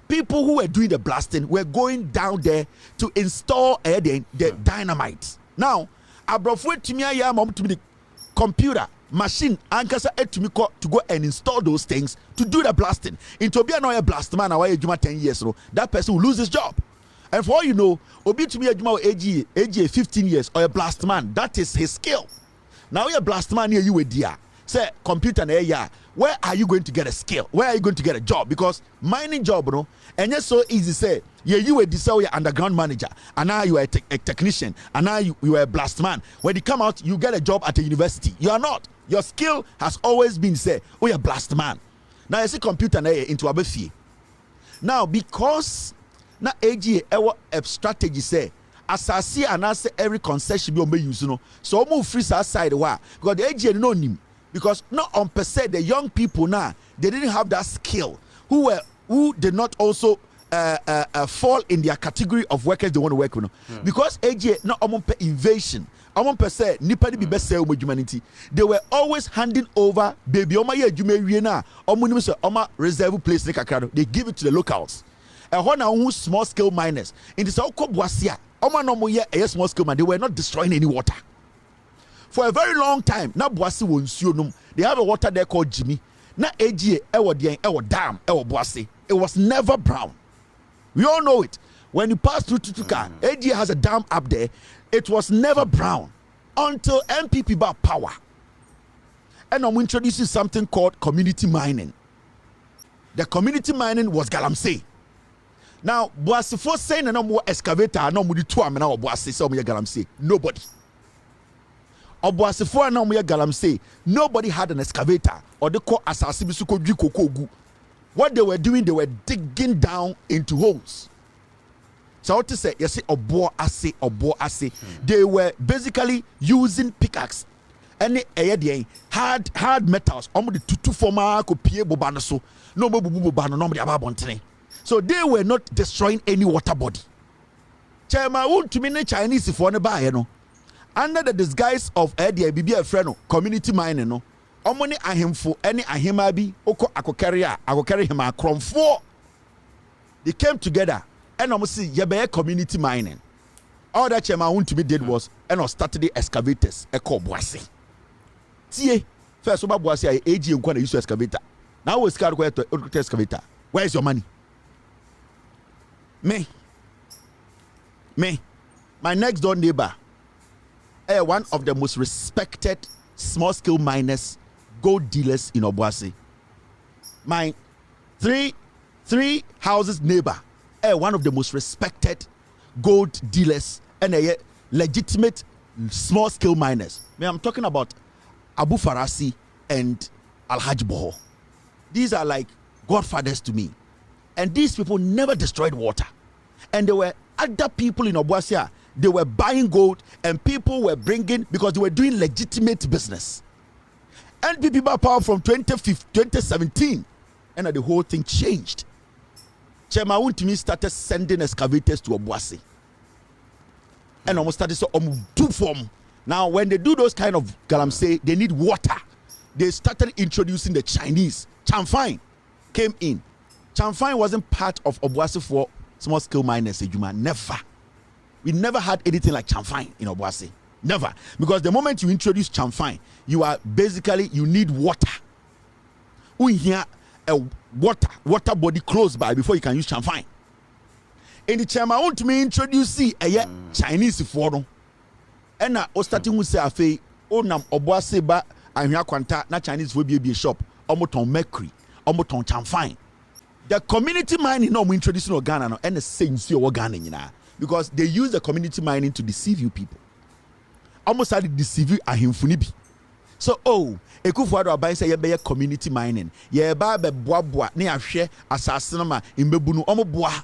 People who were doing the blasting were going down there to install the dynamite. Now, abrofwe to me to the computer machine ankasa to me to go and install those things to do the blasting. Into be a blast man away 10 years, that person will lose his job. And for all you know, obi to me AGA 15 years or a blast man, that is his skill. Now you're a blast man here, you with dear. Say computer na where are you going to get a skill? Where are you going to get a job? Because mining job, and it's so easy say, you were this you're underground manager, and now you are a technician, and now you are a blast man. When you come out, you get a job at a university. You are not. Your skill has always been say, oh, you're a blast man. Now you see computer na into a fee. Now because na AGA a strategy say, asasi and say every concession be use so move free side why because the AGA no him. Because not on per se the young people now they didn't have that skill who did not also fall in their category of workers they want to work with. Because AGA not on per invasion, on per se nipadi be best humanity. They were always handing over baby oma ye jume na omunim se oma reserve place they give it to the locals. And one who small scale miners in this okobwasia oma no mo ye small scale man they were not destroying any water. For a very long time, na Boasi wonsuonum. They have a water there called Jimmy. Na AGA dam Boasi. It was never brown. We all know it. When you pass through Tutuka, AGA has a dam up there. It was never brown until NPP bought power. And I'm introducing something called community mining. The community mining was galamsey. Now Boasi for saying no more excavator, no more two amena or Boasi so me galamsey. Nobody. Obuasifo na omo galamsey, nobody had an excavator or they call asasi bisuko kokogu. What they were doing, they were digging down into holes. So what to say, you see obo ase. They were basically using pickaxe and hard metals. Omo the tutu forma ko pie bobano so. No mo bubu bobano no mo ababontene. So they were not destroying any water body. Chema won to me Chinese for ne ba no. Under the disguise of BB friend community mining no omoni ahemfo any ahema bi oko akokari him akromfo they came together and almost yebe community mining. All that Chema want to be did was and started the excavators e call Boasi tie first oba Boasi AG nkwa na use excavator now we scar go to excavator. Where is your money? Me my next door neighbor, one of the most respected small-scale miners, gold dealers in Obuasi. My three houses neighbor, one of the most respected gold dealers and a legitimate small-scale miners. I'm talking about Abu Farasi and Alhaji Boho. These are like godfathers to me. And these people never destroyed water. And there were other people in Obuasi. They were buying gold and people were bringing because they were doing legitimate business. NPP bought power from 2017 and the whole thing changed. Chairman Wuntimi started sending excavators to Obuasi and almost started so do form. Now when they do those kind of galamsey, they need water. They started introducing the Chinese. Chamfine came in. Chamfine wasn't part of Obuasi for small scale miners. Never. We never had anything like Chamfine in Obuasi. Never. Because the moment you introduce Chamfine, you need water. We hear a water body close by before you can use Chamfine. In the chairman want me introduce a Chinese forum. And now starting with say nam Obuasi ba ahia kwanta na Chinese will be a shop. Omoton mercury, omoton Chamfine. The community mining no introducing Ghana no and the same see Ghana because they use the community mining to deceive you people. Almost had to deceive you ahimfuni bi. So Ekufuado abai say ye community mining. Ye ba be boa ne ahwe asase no ma imbebunu omo boa.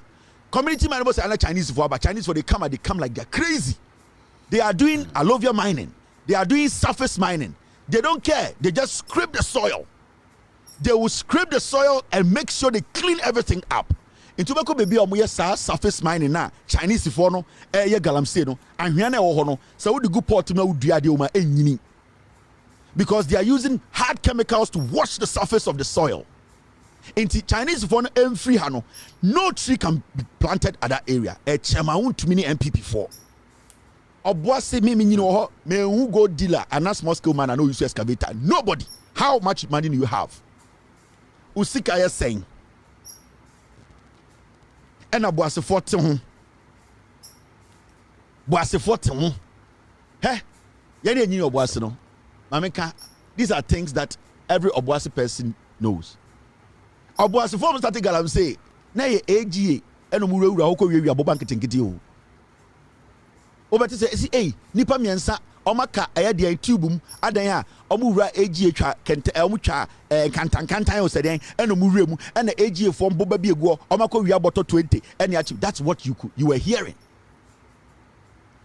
Community mining was another Chinese for but Chinese for they come like they're crazy. They are doing alluvial mining. They are doing surface mining. They don't care. They just scrape the soil. They will scrape the soil and make sure they clean everything up. Into beko baby omo sa surface mining na Chinese for no ye galamsey no ahwea na e wo ho no so we go port na udua de o ma enyini, because they are using hard chemicals to wash the surface of the soil. Into Chinese for no free hano, no tree can be planted at that area. E chema won mini NPP4 oboase me nyini ho me who go dealer and a small scale man and no use excavator. Nobody. How much money do you have? Usika is saying and a boise 40 boise 40 hey yeni enyi oboase no mameka. These are things that every oboase person knows. Oboase form starting galam say na ye AGA eno mu wura hokɔ wiawia boba nketenkete o obeti say eh nipa miensa omaka eye de tube mu adan a omu wura AGA twa kente omu twa kantankantan o seden eno mu wura mu ena AGA form boba bi egu omako wia bottle 20 ene achieve. That's what you were hearing.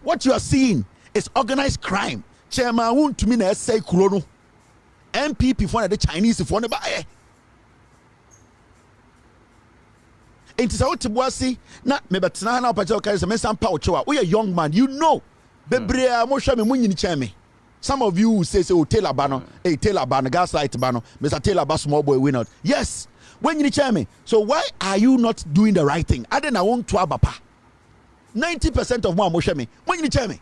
What you are seeing is organized crime. Chairman won to me na say kuro no NPP for the Chinese for ne ba eh. Enti sa wote boase na me betena na opache okare se me sampa ochewa. We a young man, you know. Bebrea mo hwa me munyini cheme. Some of you say Taylor Bano, Taylor Bano, gaslight Bano, Mr. Taylor Bas small boy win out. Yes, when you cheme. So why are you not doing the right thing? I didn't want to abapa. 90% of more mosheme. When you cheme.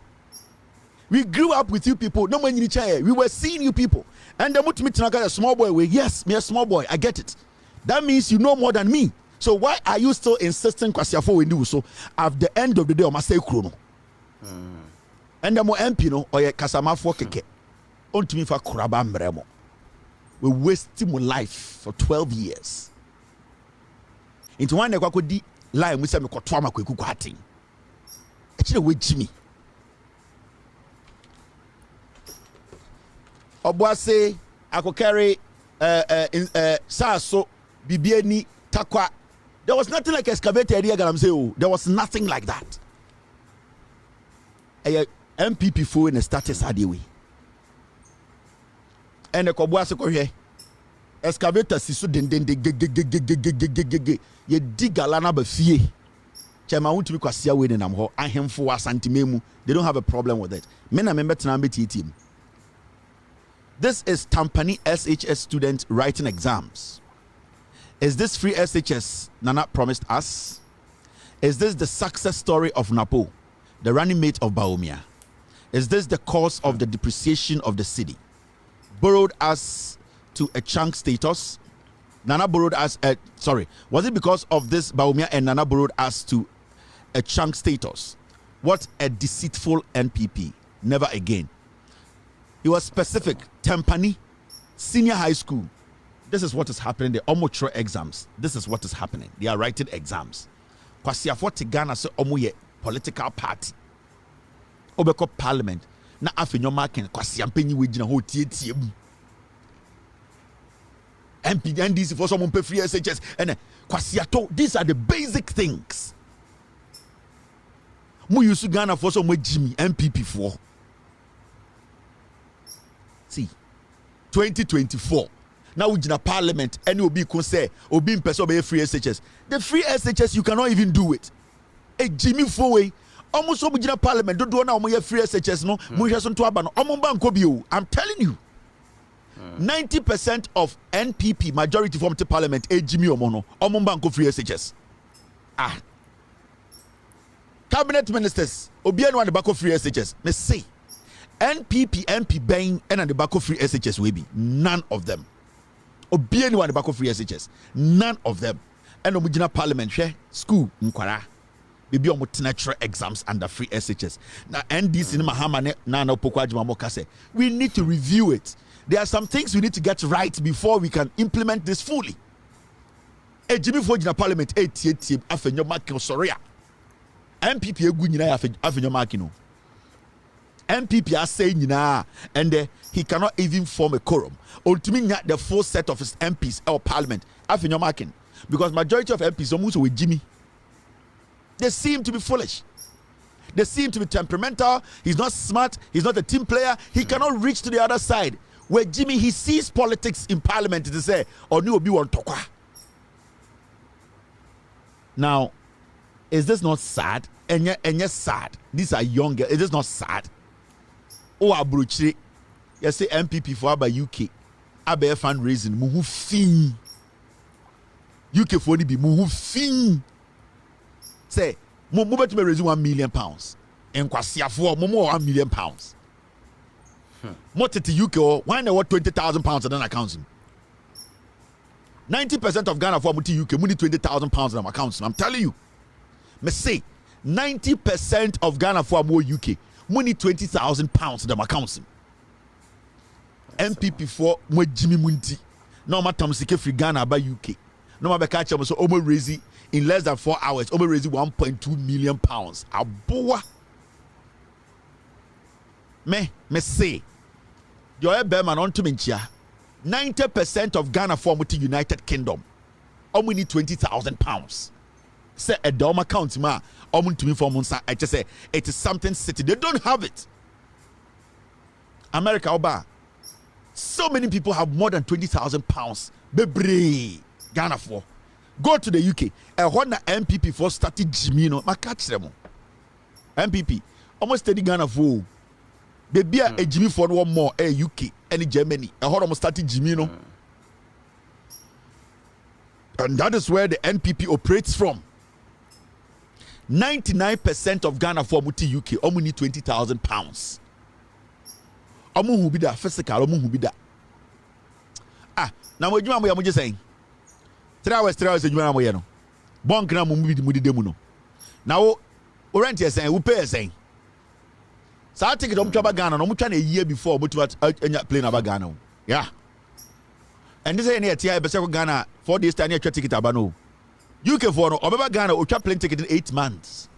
We grew up with you people. No when you cheme. We were seeing you people. And the mutimiti a small boy way. Yes, me a small boy. I get it. That means you know more than me. So why are you still insisting kwasiafo we do so? At the end of the day, I must say chrono. And the more MP no or kasamafo keke. Ontumi fa kuraba mbremo. We wasting my life for 12 years. Into one ne kwako di line we say me kwoto ama kwaku kwatin. E kire we Jimmy. Oboase akokare saso bibiani takwa. There was nothing like excavator area galam say oh, there was nothing like that. MPP for in the status adiwe. And the Koboase ko hwe excavator siso den ye digalana ba fie. Chema want to be kwasia we nam ho ahemfo asantememu. They don't have a problem with it. Me na member tena team. This is Tampani SHS students writing exams. Is this free SHS Nana promised us? Is this the success story of Napo, the running mate of Bawumia? Is this the cause of the depreciation of the city? Borrowed us to a chunk status? Nana borrowed us, was it because of this Bawumia and Nana borrowed us to a chunk status? What a deceitful NPP. Never again. He was specific. Tampani, senior high school. This is what is happening. The Omotre exams. This is what is happening. They are writing exams. Kwasiafo te Ghana se omo ye political party. Obeko parliament. Na afenyo marking kwasiampenyi we gina ho tietie mu. MP NDC for some free SHS and kwasiato. These are the basic things. Mu yusu Ghana for some Jimmy MPP for. See, 2024. Now we in a parliament and will be say or being person be free SHS. The free SHS you cannot even do it. A Jimmy Fowe almost so in a parliament don't do now free SHS no I'm telling you 90% of NPP majority form to parliament a Jimmy Omono Omonbanko free SHS. Cabinet ministers Obiano and the back of free SHS. Let's say NPP MP Bain and the back of free SHS will be none of them. Obi anyone the back of free SHS. None of them. And omujina parliament share school nkwara. Bibi omutinatra exams under free SHS. Now NDC Mahama na opokwa adwuma say we need to review it. There are some things we need to get right before we can implement this fully. Jimmy for jina parliament tie afenyo marking sorry. MPP egu nyina afenyo marking no. MPP are saying and he cannot even form a quorum. Ultimately, the full set of his MPs or parliament after your marking, because majority of MPs almost with Jimmy. They seem to be foolish. They seem to be temperamental. He's not smart. He's not a team player. He cannot reach to the other side. where Jimmy he sees politics in parliament to say or new be one tokwa. Now, is this not sad? And yet sad. These are young girls. Is this not sad? Oh, abruchri. You say MPP for Abba UK. Abba fundraising. Muhu fin. UK for the be muhu fin. Say, mo bet me raise £1 million. And kwasia for more £1 million. More to UK or why they want £20,000 in an account. 90% of Ghana for UK money £20,000 in an account. I'm telling you. Me say 90% of Ghana for more UK money £20,000 in the account. MPP for more Jimmy Munti. No matter how free Ghana by UK. No matter catch them so over raise in less than 4 hours. Over raise £1.2 million. Aboa. Me say. Your Berman on to Minchia. 90% of Ghana form with the United Kingdom. Only need £20,000. Say a dome account ma. To me for Monsa. I just say it is something city. They don't have it. America Oba. So many people have more than £20,000. Bebre Ghana for. Go to the UK. And when the MPP for started Jimmy no, ma catch them. MPP almost steady Ghana for. Baby a Jimmy for one more UK and Germany. And how almost started Jimmy no. And that is where the NPP operates from. 99% of Ghana for muti UK only need £20,000. Omu who be that physical, omu who be that. Now what you am just saying? 3 hours you am no. Bon kana mu bi demu no. Now we rent here saying we pay saying. So I take it to Ghana no mu twa na a year before but plane about Ghana. Yeah. And this any tia be say Ghana 4 days time twa ticket aba no. UK for no obeba Ghana o twa plane ticket in 8 months.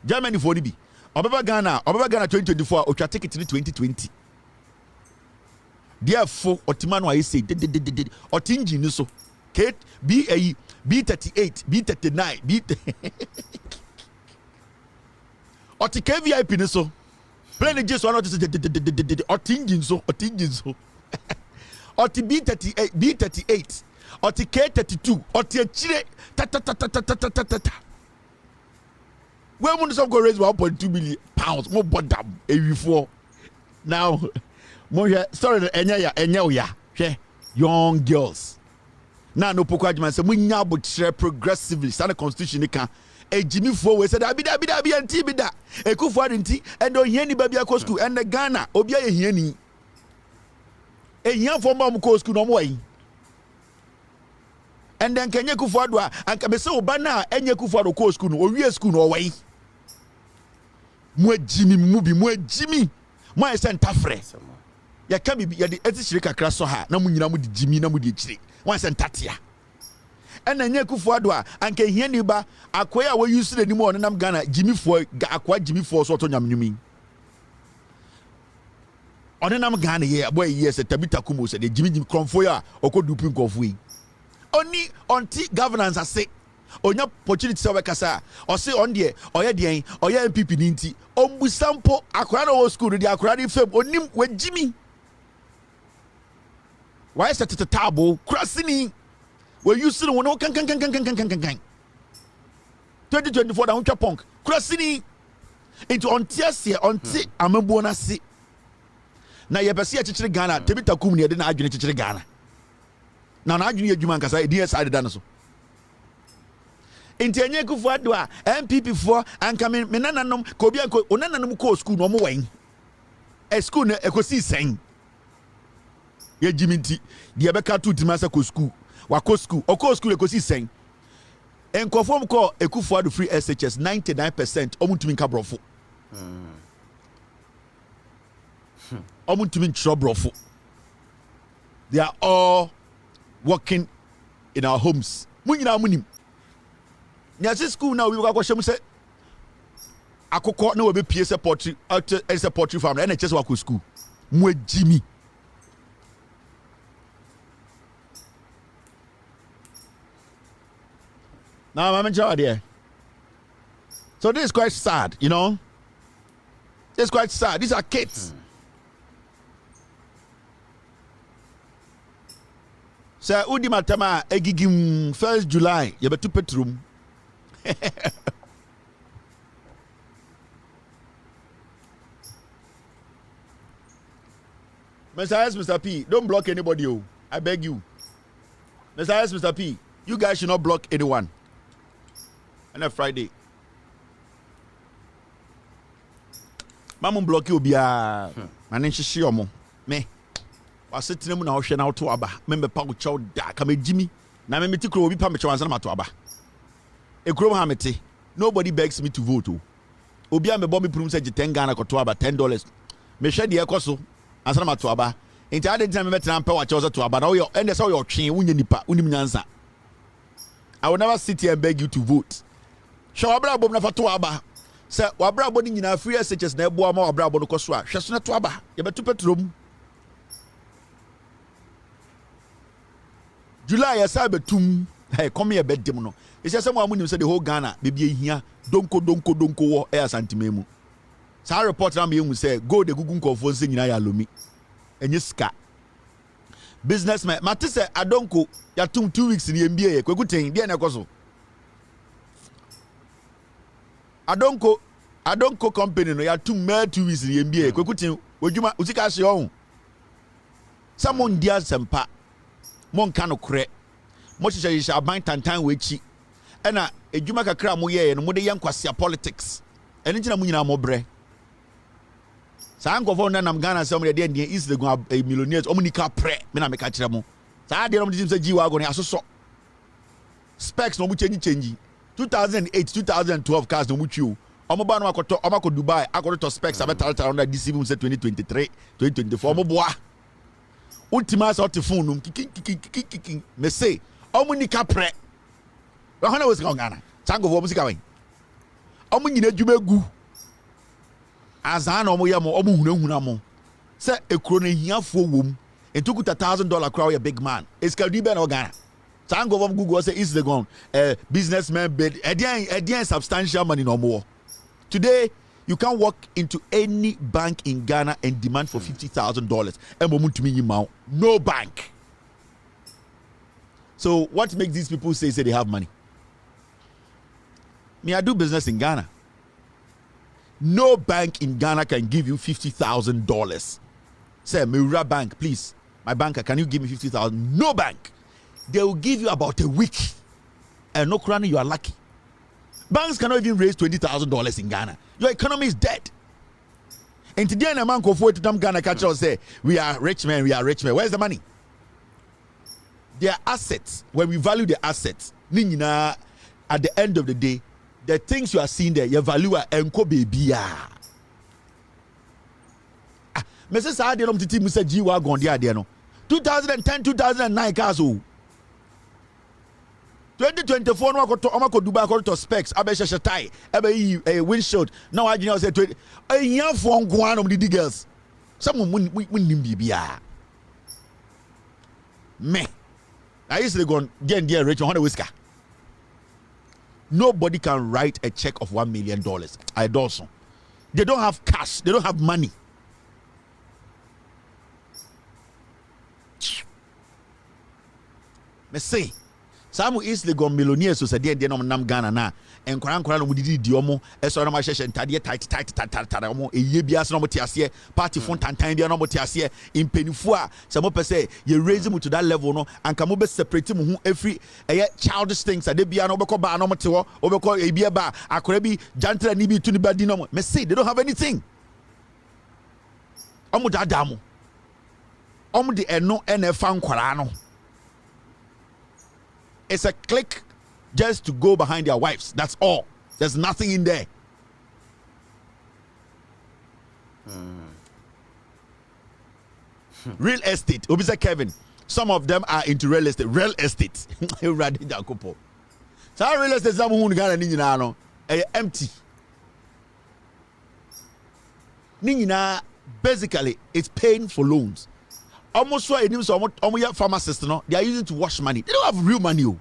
Germany for be obeba Ghana 2024 o twa ticket in 2020. Therefore otimano I say otinji ni so Kate B38 B39 B Oti KVIP ni so plane just one otinji so Oti B38 B38 Oti K32 Oti chire ta where mun some go raise £1.2 million more bodam before now sorry enya young girls now no poko adman say munya bo progressively stand the constitution kan ejimi fo we say da bi anti bi da ekufo adinti and don hia ni ba bia ko school and the Ghana obi a hia ni ehia fo ma mu ko school no mo yi and then kenye kufo ado a anka be say oba na enye kufo ado ko school no owie school no owai mu ejimi mo e sent afre ya ka bibi ya de etishire kakra so ha na munyina mu de jimi na mu de chire wan se ntatia ena nya kufu ado a anka hia ni ba akoya we use the nimu on nam Ghana jimi fo akwa jimi fo so to nyamnyumi on nam Ghana ye boy yes tabita kumo se de jimi kromfo ya okodupu nkofo yi oni onti governance ase onya opportunity se we kasa o se on de oye de oye MPP ni nti ombusampo akora no school de akora ni fam onim we jimi. Why is that a table? Crossing where you see one can 2024 down punk crossing into on tears here on tea amabona see. Now you see a chichi Ghana, Tebita Kumni didn't argue chichi Ghana. Now I junior Juman Casa, dear side dinosaur. In Tenyaku for Dua, MPP for and coming Menanum, Kobianko, Onanum Co school no more. A school a cosi saying. Ye jiminti die beka tu timasa ko school wa ko school o ko school e ko si sen en ko form ko ekufo ado free SHS 99% omutumi nka brofo omutumi nchro brofo. They are all working in our homes munyina munim nyase school now we go kwahye mu se akokọ na we be pie support farm na NHS wa ko school mu ejimi. Now, I'm enjoying it. So this is quite sad, you know. It's quite sad. These are kids. Sir Udi Matama egigim 1st July yebetu petrum. Mr. P, don't block anybody. Oh. I beg you. Mr. P, you guys should not block anyone. And a Friday. Mamu block you bia. Manenshi shiomo. Me. Wasitine mu na ohwe na to aba. Membe pa uchaw da kama Jimmy. Na me meti kro obi pa me chwanza na to aba. Ekrom ha meti. Nobody begs me to vote. Obi a me bomb prum say $10 Ghana ko to aba $10. Me hwe de ekoso. Ansana ma to aba. Enti ade ntina me metena mpa wa chaw to aba. Na wo ende say wo twen wunye nipa, unim nyansa. I will never sit here and beg you to vote. Show abra bom na fa to aba. Say wabra bodi nyina free SHS na ebo ama wabra bodo koso a. Hwe so na to aba. Ye betu petrom. July yasa betum. Hey, come here bedim no. It's just someone who say the whole Ghana baby here donko wo air santimemu. Sa report na me hu say go the gugun kofo nse nyina ya lomi. Enye ska. Businessman mate say adonko ya tum 2 weeks ni MBA kwekuten dia na ekoso. Adonko company no ya tum 2 weeks ni MBA kwekuten odwuma usika hye ohun. Someone dia sempa. Mon kano kre. Mo hye aban tantan wechi. Ena edwuma kakra mo ye no mo de yankwasia politics. Eni gina mo nyina mo bre. Sa ankofo na nam Ghana se mo de dey is the go millionaires omunika pre me na me ka kire mo. Sa de no mo dim se jiwa go ne asoso. Specs no mo change 2008 2012 cars no mo twi. Omo ba no akoto omako Dubai akoto specs abetara na DC 2023 2024 mo boa. Ultima sort phone num kiki me say omunika pre. Wa hona wos Ghana. Sango fo musika wen. Omu nyina dwuma gu. Azan omu ye mo omu hunahuna mo. Say ekro na hiafo wom. Entukuta $1,000 crowd a big man. Eskadi be na Ghana. Sango fo Google say is the gone businessman bid. Edian substantial money no more. Today you can walk into any bank in Ghana and demand for $50,000. No bank. So what makes these people say they have money? Me, I do business in Ghana. No bank in Ghana can give you $50,000. Say, Mira Bank, please. My banker, can you give me $50,000? No bank. They will give you about a week. And no crown, you are lucky. Banks cannot even raise $20,000 in Ghana. Your economy is dead. And today, a man go forward to them Ghana catch us say, we are rich men. Where's the money? Their assets, when we value the assets, at the end of the day, the things you are seeing there, your value are enko baby. Mrs. Adianom Titi Musa Jiwa Gondia Diano. 2010, 2009 cars. 2024 no akoto omako Dubai akoto specs abesha shatai ebe a windshield now I say 20 ayafo nkoan of the girls some mun bibia me I used to go get there rich on the whisker. Nobody can write a check of $1 million. I don't so. They don't have cash, they don't have money. Me say some easily go millionaires so say dey nam Ghana na enkora no mudidi di omo eso na ma hye ntade tight omo eye biase no motiase party fon tantan bia no motiase impenifu a se mo pese ye raise mu to that level no anka mo be separate mu hu every childish things ade bia no obekọ ba no motewo obekọ ebia ba akora bi jantra ni bi tu ni ba di no me say they don't have anything. Omo dadamu omo de eno ene fa nkwara no. It's a click just to go behind their wives. That's all. There's nothing in there. Real estate. Obisa Kevin. Some of them are into real estate. Real estate. So real estate is empty. Basically, it's paying for loans. Almost so pharmacists, no, they are using to wash money. They don't have real money. Do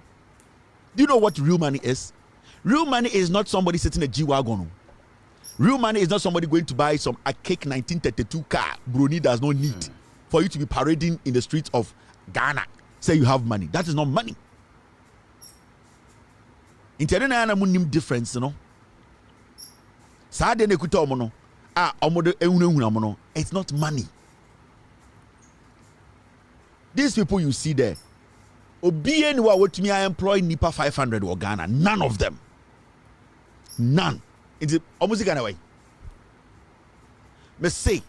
you know what real money is? Real money is not somebody sitting in a G-Wagon. Real money is not somebody going to buy a cake 1932 car Bruni does not need for you to be parading in the streets of Ghana. say you have money. That is not money. Internet na munim difference no. Sa de na kuta omo no. Omo de ehunahuna mo no. It's not money. These people you see there, obi eni wa wotumi I employ nipa 500 or Ghana. None of them. None. It's almost Ghana way. Me say,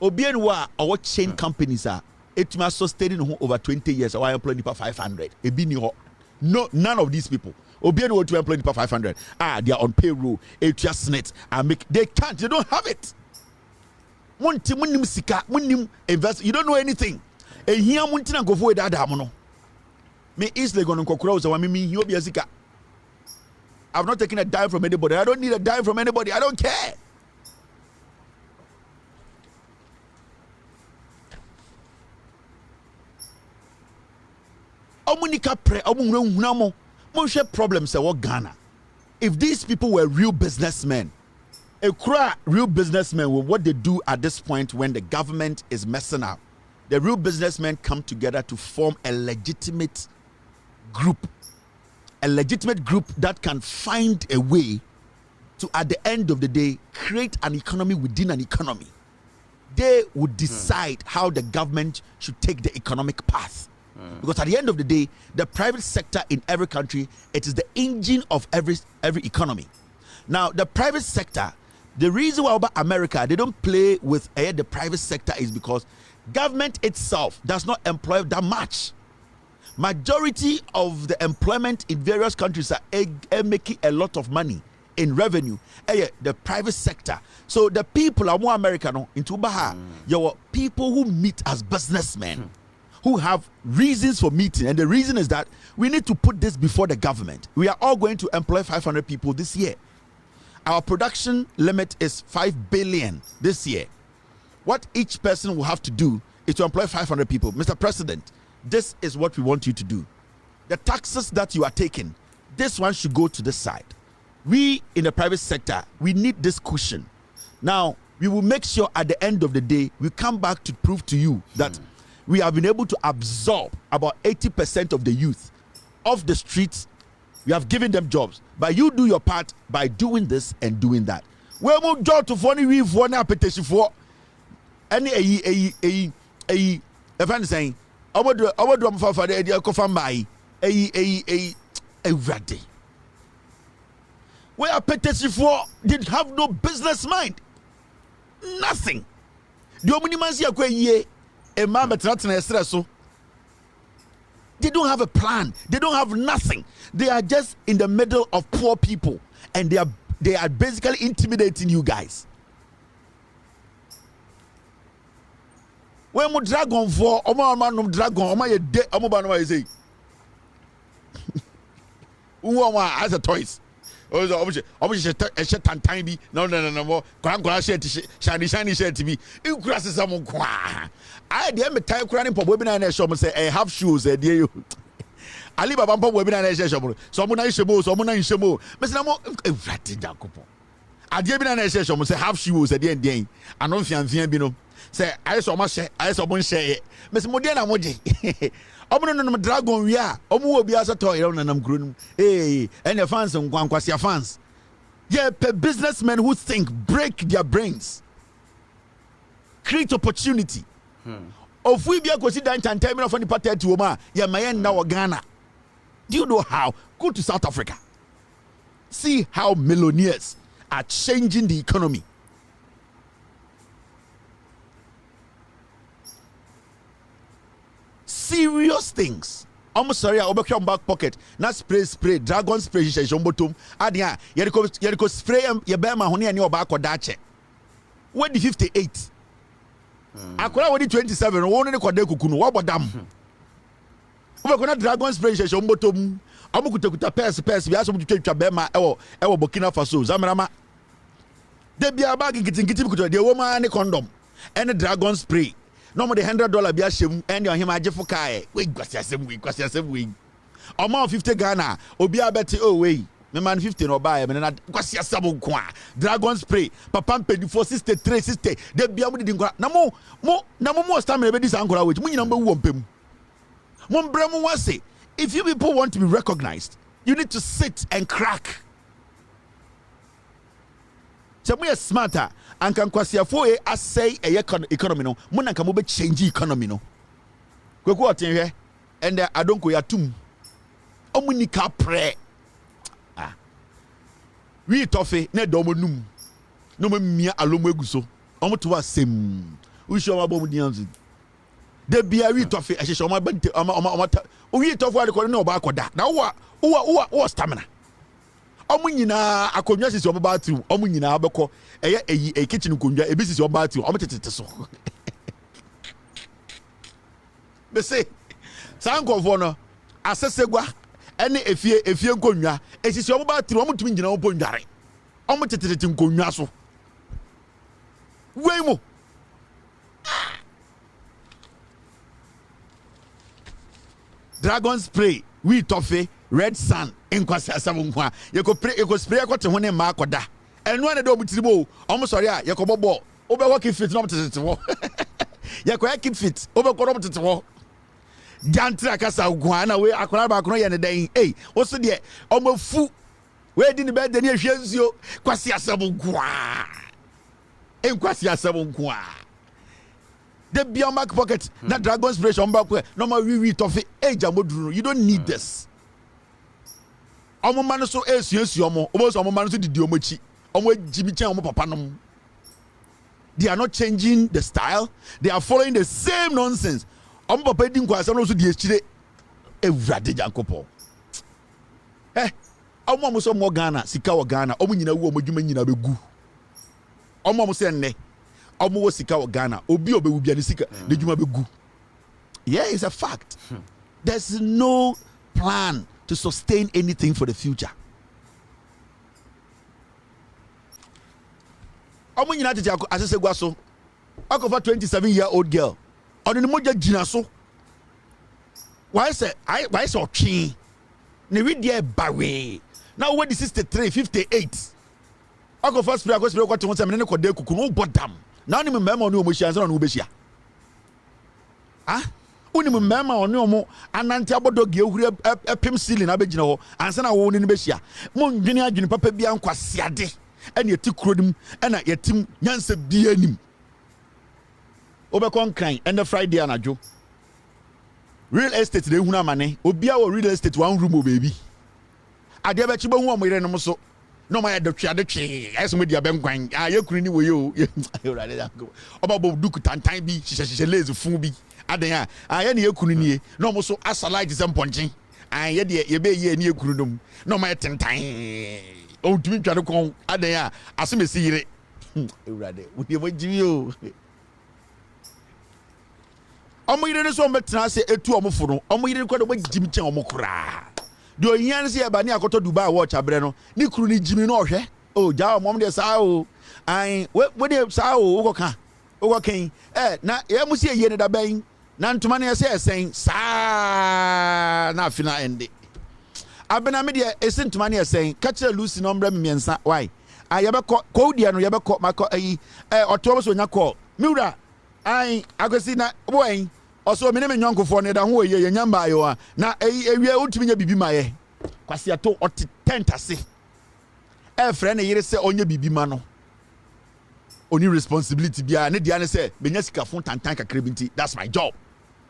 obi eni wa our chain companies are it must sustain over 20 years. I employ nipa 500. Ebi ni ho. No, none of these people. Obi eni wa to employ nipa 500. They are on payroll. It just net and make. They can't. They don't have it. Munim sika, munim invest. You don't know anything. Here muntina go for that no. Me easily going to kokura so me he obi sika. I've not taken a dime from anybody. I don't need a dime from anybody. I don't care. Omunika pre omunhunamo. Mo share problems say what Ghana. If these people were real businessmen, real businessmen with what they do at this point when the government is messing up. The real businessmen come together to form a legitimate group that can find a way to, at the end of the day, create an economy within an economy. They would decide how the government should take the economic path. Because at the end of the day, the private sector in every country, it is the engine of every economy. Now, the private sector, the reason why about America, they don't play with the private sector is because government itself does not employ that much. Majority of the employment in various countries are making a lot of money in revenue. The private sector. So the people are more American into Baha. Your people who meet as businessmen, who have reasons for meeting, and the reason is that we need to put this before the government. We are all going to employ 500 people this year. Our production limit is 5 billion this year. What each person will have to do is to employ 500 people. Mr. President, this is what we want you to do. The taxes that you are taking, this one should go to this side. We in the private sector, we need this cushion. Now, we will make sure at the end of the day, we come back to prove to you that we have been able to absorb about 80% of the youth off the streets. We have given them jobs. But you do your part by doing this and doing that. We will job to funny we for an appetition for any if I'm saying I would do for the idea of my a ready. Where appetition for did have no business mind. Nothing. The omnimancy akwe ye a man so they don't have a plan. They don't have nothing. They are just in the middle of poor people, and they are basically intimidating you guys. When we dragon for Omo dragon, Omo ye de Omo ba no say. Who as a toys. Obviously, tantan bi no more. Kwan shirt shiny shirt bi. You cross some kwa. I dey me tie kwan in pop we na na shop say have shoes e dey you. Ali baba pop we na na shop. So mo na shemo, so mo na shemo. Me say na mo evati jakopo. Ade bi na na shop say have shoes e dey den. Anon fianfian bi no. Say I so mo share, I so mo share. Me say mo dey na mo je. No dragon we are. Omu obi asa toy na nam kuro. Hey, and your fans and kwankwasia fans. Yeah, businessmen who think, break their brains. Create opportunity. Of we be a consider and time of any party to Oma, ya mayen now Ghana. Do you know how? Go to South Africa. See how millionaires are changing the economy. Serious things. I'm sorry, I'll be on back pocket. Not spray, dragon spray, jombotum. Adia, you spray your bear mahoney and your back or dache. When the 58? I could have 27, one in the Quadecuno, what about them? We're going to dragon spray, jombotum. I'm going to take pass, we ask them to take your bear, or Burkina Faso, Zamarama. They be a bag getting the woman and a condom and a dragon spray. No more the $100 be ashim and your him aje for kai. We kwasiasem we. Omo 50 Ghana, obi abeti oh we. Me man 50 no buy me na kwasiasem kwa. Dragon spray, papa mpedi 463 60. They be amudi dinkwa. Na mo stamina be dis ankora we. Mu nyina mbe wu ompem. Mumbremu wase. If you people want to be recognized, you need to sit and crack. So we are smarter and can kwasiafo e asay economy no. Muna nka mo be change economy no. Kweku otin hwe and adonko yatum. Omunika pre. Ah. We tofe na domo num. No me mia alomo eguso. Omo to asem. We show ma bom dianzi. De bia we tofe ehye omo bante omo we tofe wa de ko na oba akoda. Na wo stamina. Omo nyina akonwa sisi omo bathroom. Omo nyina abekọ eye eyi kitchen konwa ebi sisi omo bathroom. Omo tetete so. Be say sankofo no asesegwa ene efie nkonwa esisi omo bathroom omo tumi nyina omo ndware. Omo tetete nkonwa so. Wei mo. Dragon spray, we toffee, red sun, enkwasi asamunkwa. Yeko spray akote hone ma akoda. Enu ane do mutiribo, omo sorry a yeko bobo. Obe wo keep fit no mtete wo. Yeko keep fit, obe ko no mtete wo. Jantra kasa ugwa na we akola ba kono ye ne dan. Eh, wo so de omo fu. We di ne be de ne ahwe nsuo, kwasi asamunkwa. Enkwasi asamunkwa. The beyond back pocket, that dragon spray no more we toffee age amodru. You don't need this. Omo man so yes omo omo man so didi omochi. Omo jibi chen omo papa nom. They are not changing the style. They are following the same nonsense. Omo papa di nkwasa no so di echire ewrade jankopo. Omo so mo Ghana, sika wo Ghana, omo nyina wu omo dwuma nyina begu. Omo se nne omo wo sika wo Ghana obi obewu bia ne sika de dwuma begu. Yeah, it's a fact. There's no plan to sustain anything for the future. Omo nyina tete asesegwa so. Akofa 27-year-old girl. Ono ne moja gina so. Why say otwe. Ne wi dia bawe. Now what is 63, 58. Akofa spray ko to won ne ko de kuku no bodam. Now ni mmema onu omo hia so no obehia. Ah? Uni mmema onu omo anante abodoge ehuri epim ceiling abegina ho. Ansa na wo ni behia. Mo ndwene adwene papa bia nkwase ade. Ene yeti kurodim ena yetim nyansa bia nim. Obekon kran ene Friday anajo. Real estate de huna mane. Obia wo real estate one room o baby. Ade be chibo hu omo ire no so. No my the twe as me dia benkwan ayekuru ni we yo urade da go oba bo duku tantan bi hihye lazy fun bi adan aye na yekuru ni no mo so asalite sem ponchen aye de ye be ye ni ekuru dum no my tentan o tumi tware kon adan asemesi yire urade we dey wajimi yo omo yire no so metra se etu omo funu omo yire ko de wajimi chen omo kura do yan se eba ni akoto Dubai watch abre no ni kuru ni jimi no hwe o ja mom de sa o an we de sa o wo kan na ye mu se ye ne da ban na ntoma ne se esen sa na afina ende abena me de esen ntoma ne esen ka kire Lucy no mbre miensa why a ye be ko dia no ye be ko mako ayi oto so nya ko miura an agosi na boy oso me ne menyonkofo ne da ho ye nyamba ayo na ewie utumi nya bibi maye kwase ato ot tentase frɛ ne yere sɛ onye bibi ma no oni responsibility bia ne dia ne sɛ benya sika fon tantan kakra binti. That's my job.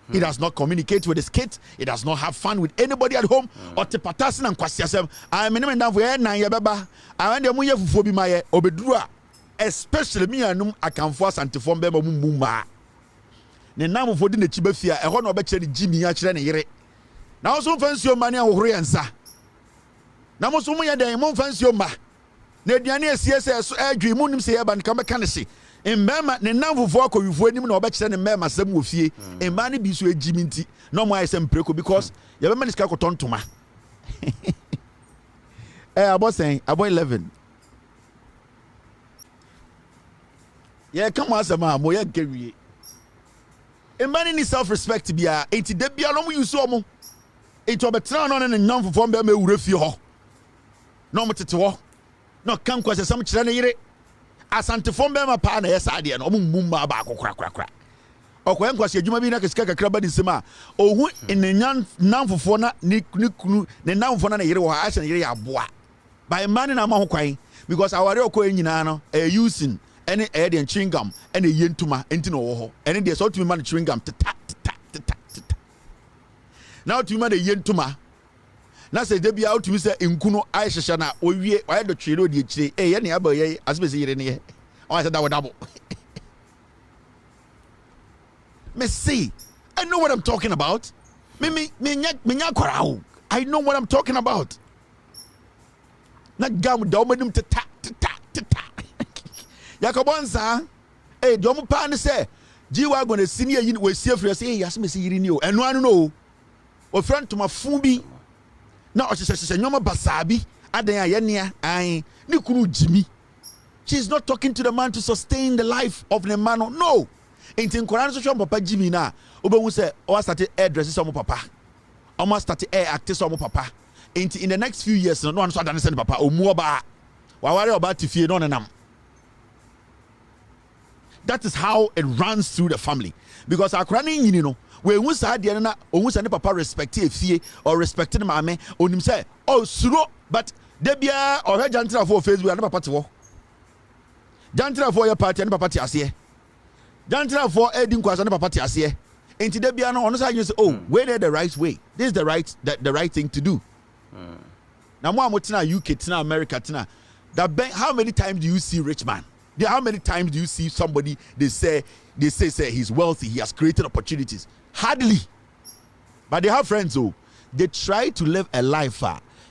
He does not communicate with his kids. He does not have fun with anybody at home. Or te patasi na kwase asem I me ne ndafo ye nan ye beba I de mu ye fufuo bi maye obeduru a especially me anum akamfo asantefo mbema mu ma ne nam fodi na chiba fia ehɔ na obekire ne jimi ya kire ne yere na wo so mfansio ma ne ahohoro yensa na mo so mu ye den mo mfansio ma na aduane asiese so adwi mu nim se ye ban ka meka ne se mbema ne nam fofo akɔwifo anim na obekire ne mbema sam wo fie mba ne bi so agimi nti no mo ayese mpreko because ye be maniska kotontoma abosen abo 11 ye come asema mo ye gewie Emani ni self-respect bia enti de bia no mu yusu omo enti obetra no ne nyam fofo mba ma ewure fie ho no mo tete ho no kan kwase sam kire ne yire asante fo mba ma pa na yesa ade no omo mumma ba akokra okoyan kwase adwuma bi na kesika kakra ba disema ohu enenyan namfofo na ne kunu ne namfo na yere wo ha ase yere ya boa by man na ma ho kwan because aware okoyan nyina no using any the chewing gum and a yentuma enti no wo ho ene de so to man chewing gum tata now to man a yentuma na say de bia to say nkuno aihehye na owie why do twere odi akire ye ne aba ye asbese yere ne ye o say that double me see I know what I'm talking about me korao I know what I'm talking about na gam da omadum tata yakobonsa dom pa ne say jiwa go na senior yin we sie frɛ say asbese yere ni o eno anu no o friend to my fubi na ochese nyoma basabi adan ayenea an ni kunu jimi. She's not talking to the man to sustain the life of the man. No. Intin Quran so papa jimi na obehu say o start address some papa. O start act some papa. In the next few years no one so adan send papa omu oba. Wa ware oba tifie no nenam. That is how it runs through the family because akra ni nyini no we hu sa de na ohun sa ne papa respect efie or respect ne maame onim say oh suro but de bia o he jantra for Facebook ne papa te wo jantra for your party ne papa te ase jantra for edin kwasa ne papa te ase enti de bia no ono sa you say oh where they the right way this is the right thing to do now mo amotina UK tina America tina that how many times do you see rich man? How many times do you see somebody they say he's wealthy, he has created opportunities? Hardly. But they have friends who they try to live a life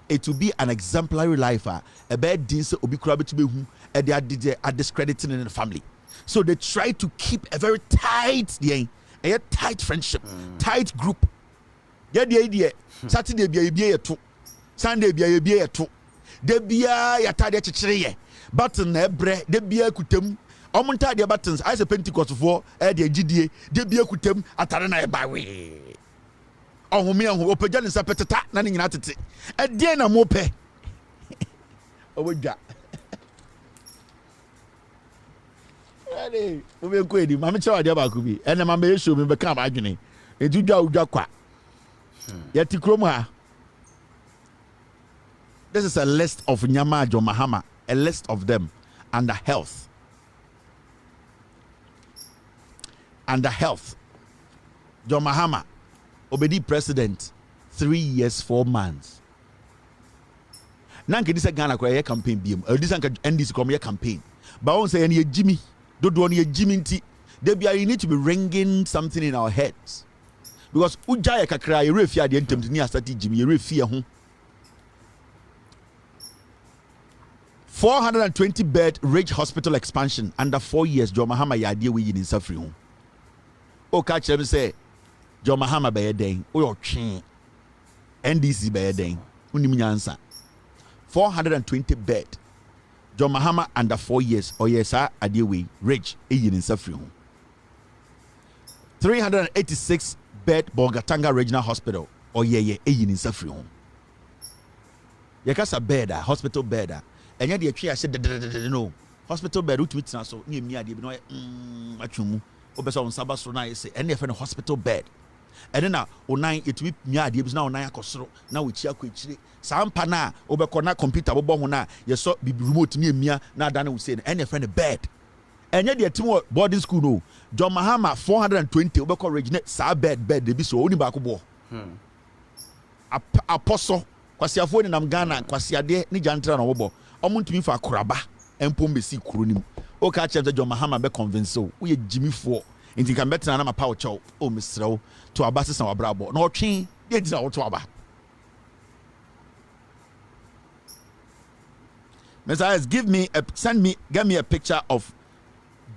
it will be an exemplary life a bad dins obi kura to be who they are discrediting in the family. So they try to keep a very tight tight friendship, tight group. Yeah, the idea Saturday be a two, Sunday be a two. They be a tidy chichire. Button ebre de bia kutem omunta de buttons I say Pentecost for de gidie de bia kutem atare na e ba we ohome ho opagya ne sapeteta na ne nyina tete e de na mo pe obodwa ade o be ko edi ma me chewa de ba ku bi ene ma me show me be ka ba adwene edudwa udwa kwa yati krom ha. This is a list of nyama Mahama, a list of them under health. Under health. John Mahama, Obedi president, 3 years, 4 months. Nanke this a Ghana kwa campaign BM. This anka NDC come campaign. But I won't say any Jimmy. Don't do any Jimmy nti. Debia you need to be ringing something in our heads. Because ujaya kakra you refia the entem ni asati Jimmy you refia ho. 420 bed Ridge Hospital expansion under 4 years. John Mahama yadi we in suffering. O catch them say John Mahama be den. O your chin. NDC be den. Unim nyansa. 420 bed. John Mahama under 4 years. Oh yes, sir. Adi we Ridge in suffering. 386 bed Bogatanga Regional Hospital. Oh yeah in suffering. Yakasa bed hospital bed. And yet the tree I said no hospital bed root with so near me I did no achumu obeso on sabaso na say any of hospital bed and then now online it with me I did now na yakosoro na we chia kwechire sampa na obekọ na computer bobo ho na ye so bi remote near me na dan we say any of bed and yet the team boarding school no John Mahama 420 obekọ originate sa bed they be so oni ba ko bo apostle kwasiafo ni nam Ghana kwasiade ni jantra na wobo omuntumi fa koraba empom besi kuronim o ka chem John Mahama be convince o ye Jimmy for nti kan betina na mapa o chow o misrew to abase san wabrabo na otwe de dina wo to aba Messiah get me a picture of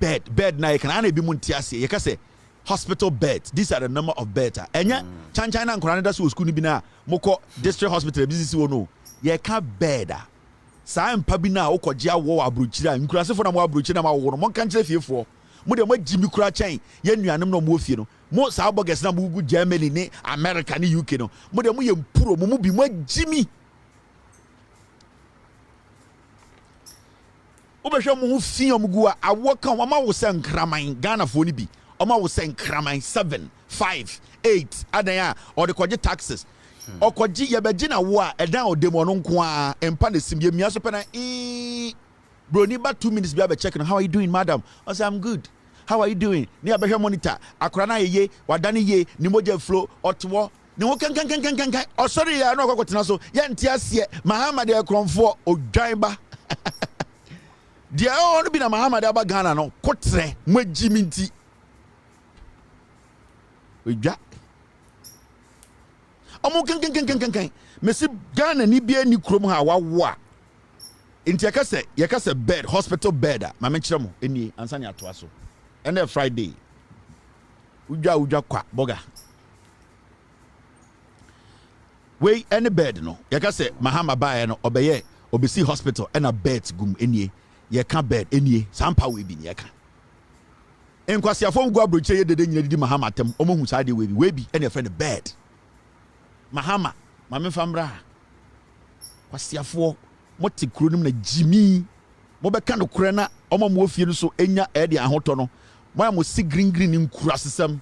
bed na can ana bi muntiase ye ka say hospital beds. These are the number of beds enya China nkora na so school ni bi na moko district hospital business wo no ye ka bed sa mpa bi na okogye awo abrochira nkurasefo na mo abrochira na ma wo no mo kan kire fiefo mo de mo jimi kura chen ye nuanem no mo fie no mo sa boges na mo gu Germany ni America ni UK no mo de mo ye mpuro mo bi mo jimi obehwe mo fie mo gu awo kan wo ma wo se nkraman Ghana fo ni bi Oma was saying kraman 7, 5, 8. Adaya or the kwaji taxes. Or kwaji yabajina wa eda o demonon kwa empane simye miaso pena Brony, about 2 minutes, be able checking. How are you doing, madam? I say, I'm good. How are you doing? Near your monitor. Akrana ye, wadani ye, nimoje flow, otwo. No can. Oh, sorry, I know what to so. Yantias ye, Mahama de Cronfo, or Jaiba. Dear, only been a Mahama de Abagana, no, Cotre, Mwejiminti. We jack. Omo can. Messi Ghana ni be ni krom ha wa. Inti yakase bed, hospital bed. Ma menkyere mo eni ansani atoa so. And Friday. Uja kwa boga. We any bed no. Yakase Mahama bae no obeye obesi hospital and a bed gum eni. Yeka bed eni. Sampa we bi yeka. Enkwasi afom go abroche ye dede nyina didi Mahama tem. Omo hu sade we bi and your friend bed. Mahama, ma me famra. Kwasi afo moti kronum na Jimmy mo be kan okure na omo mo ofie no so enya e de ahoto no mo si green nkura sesam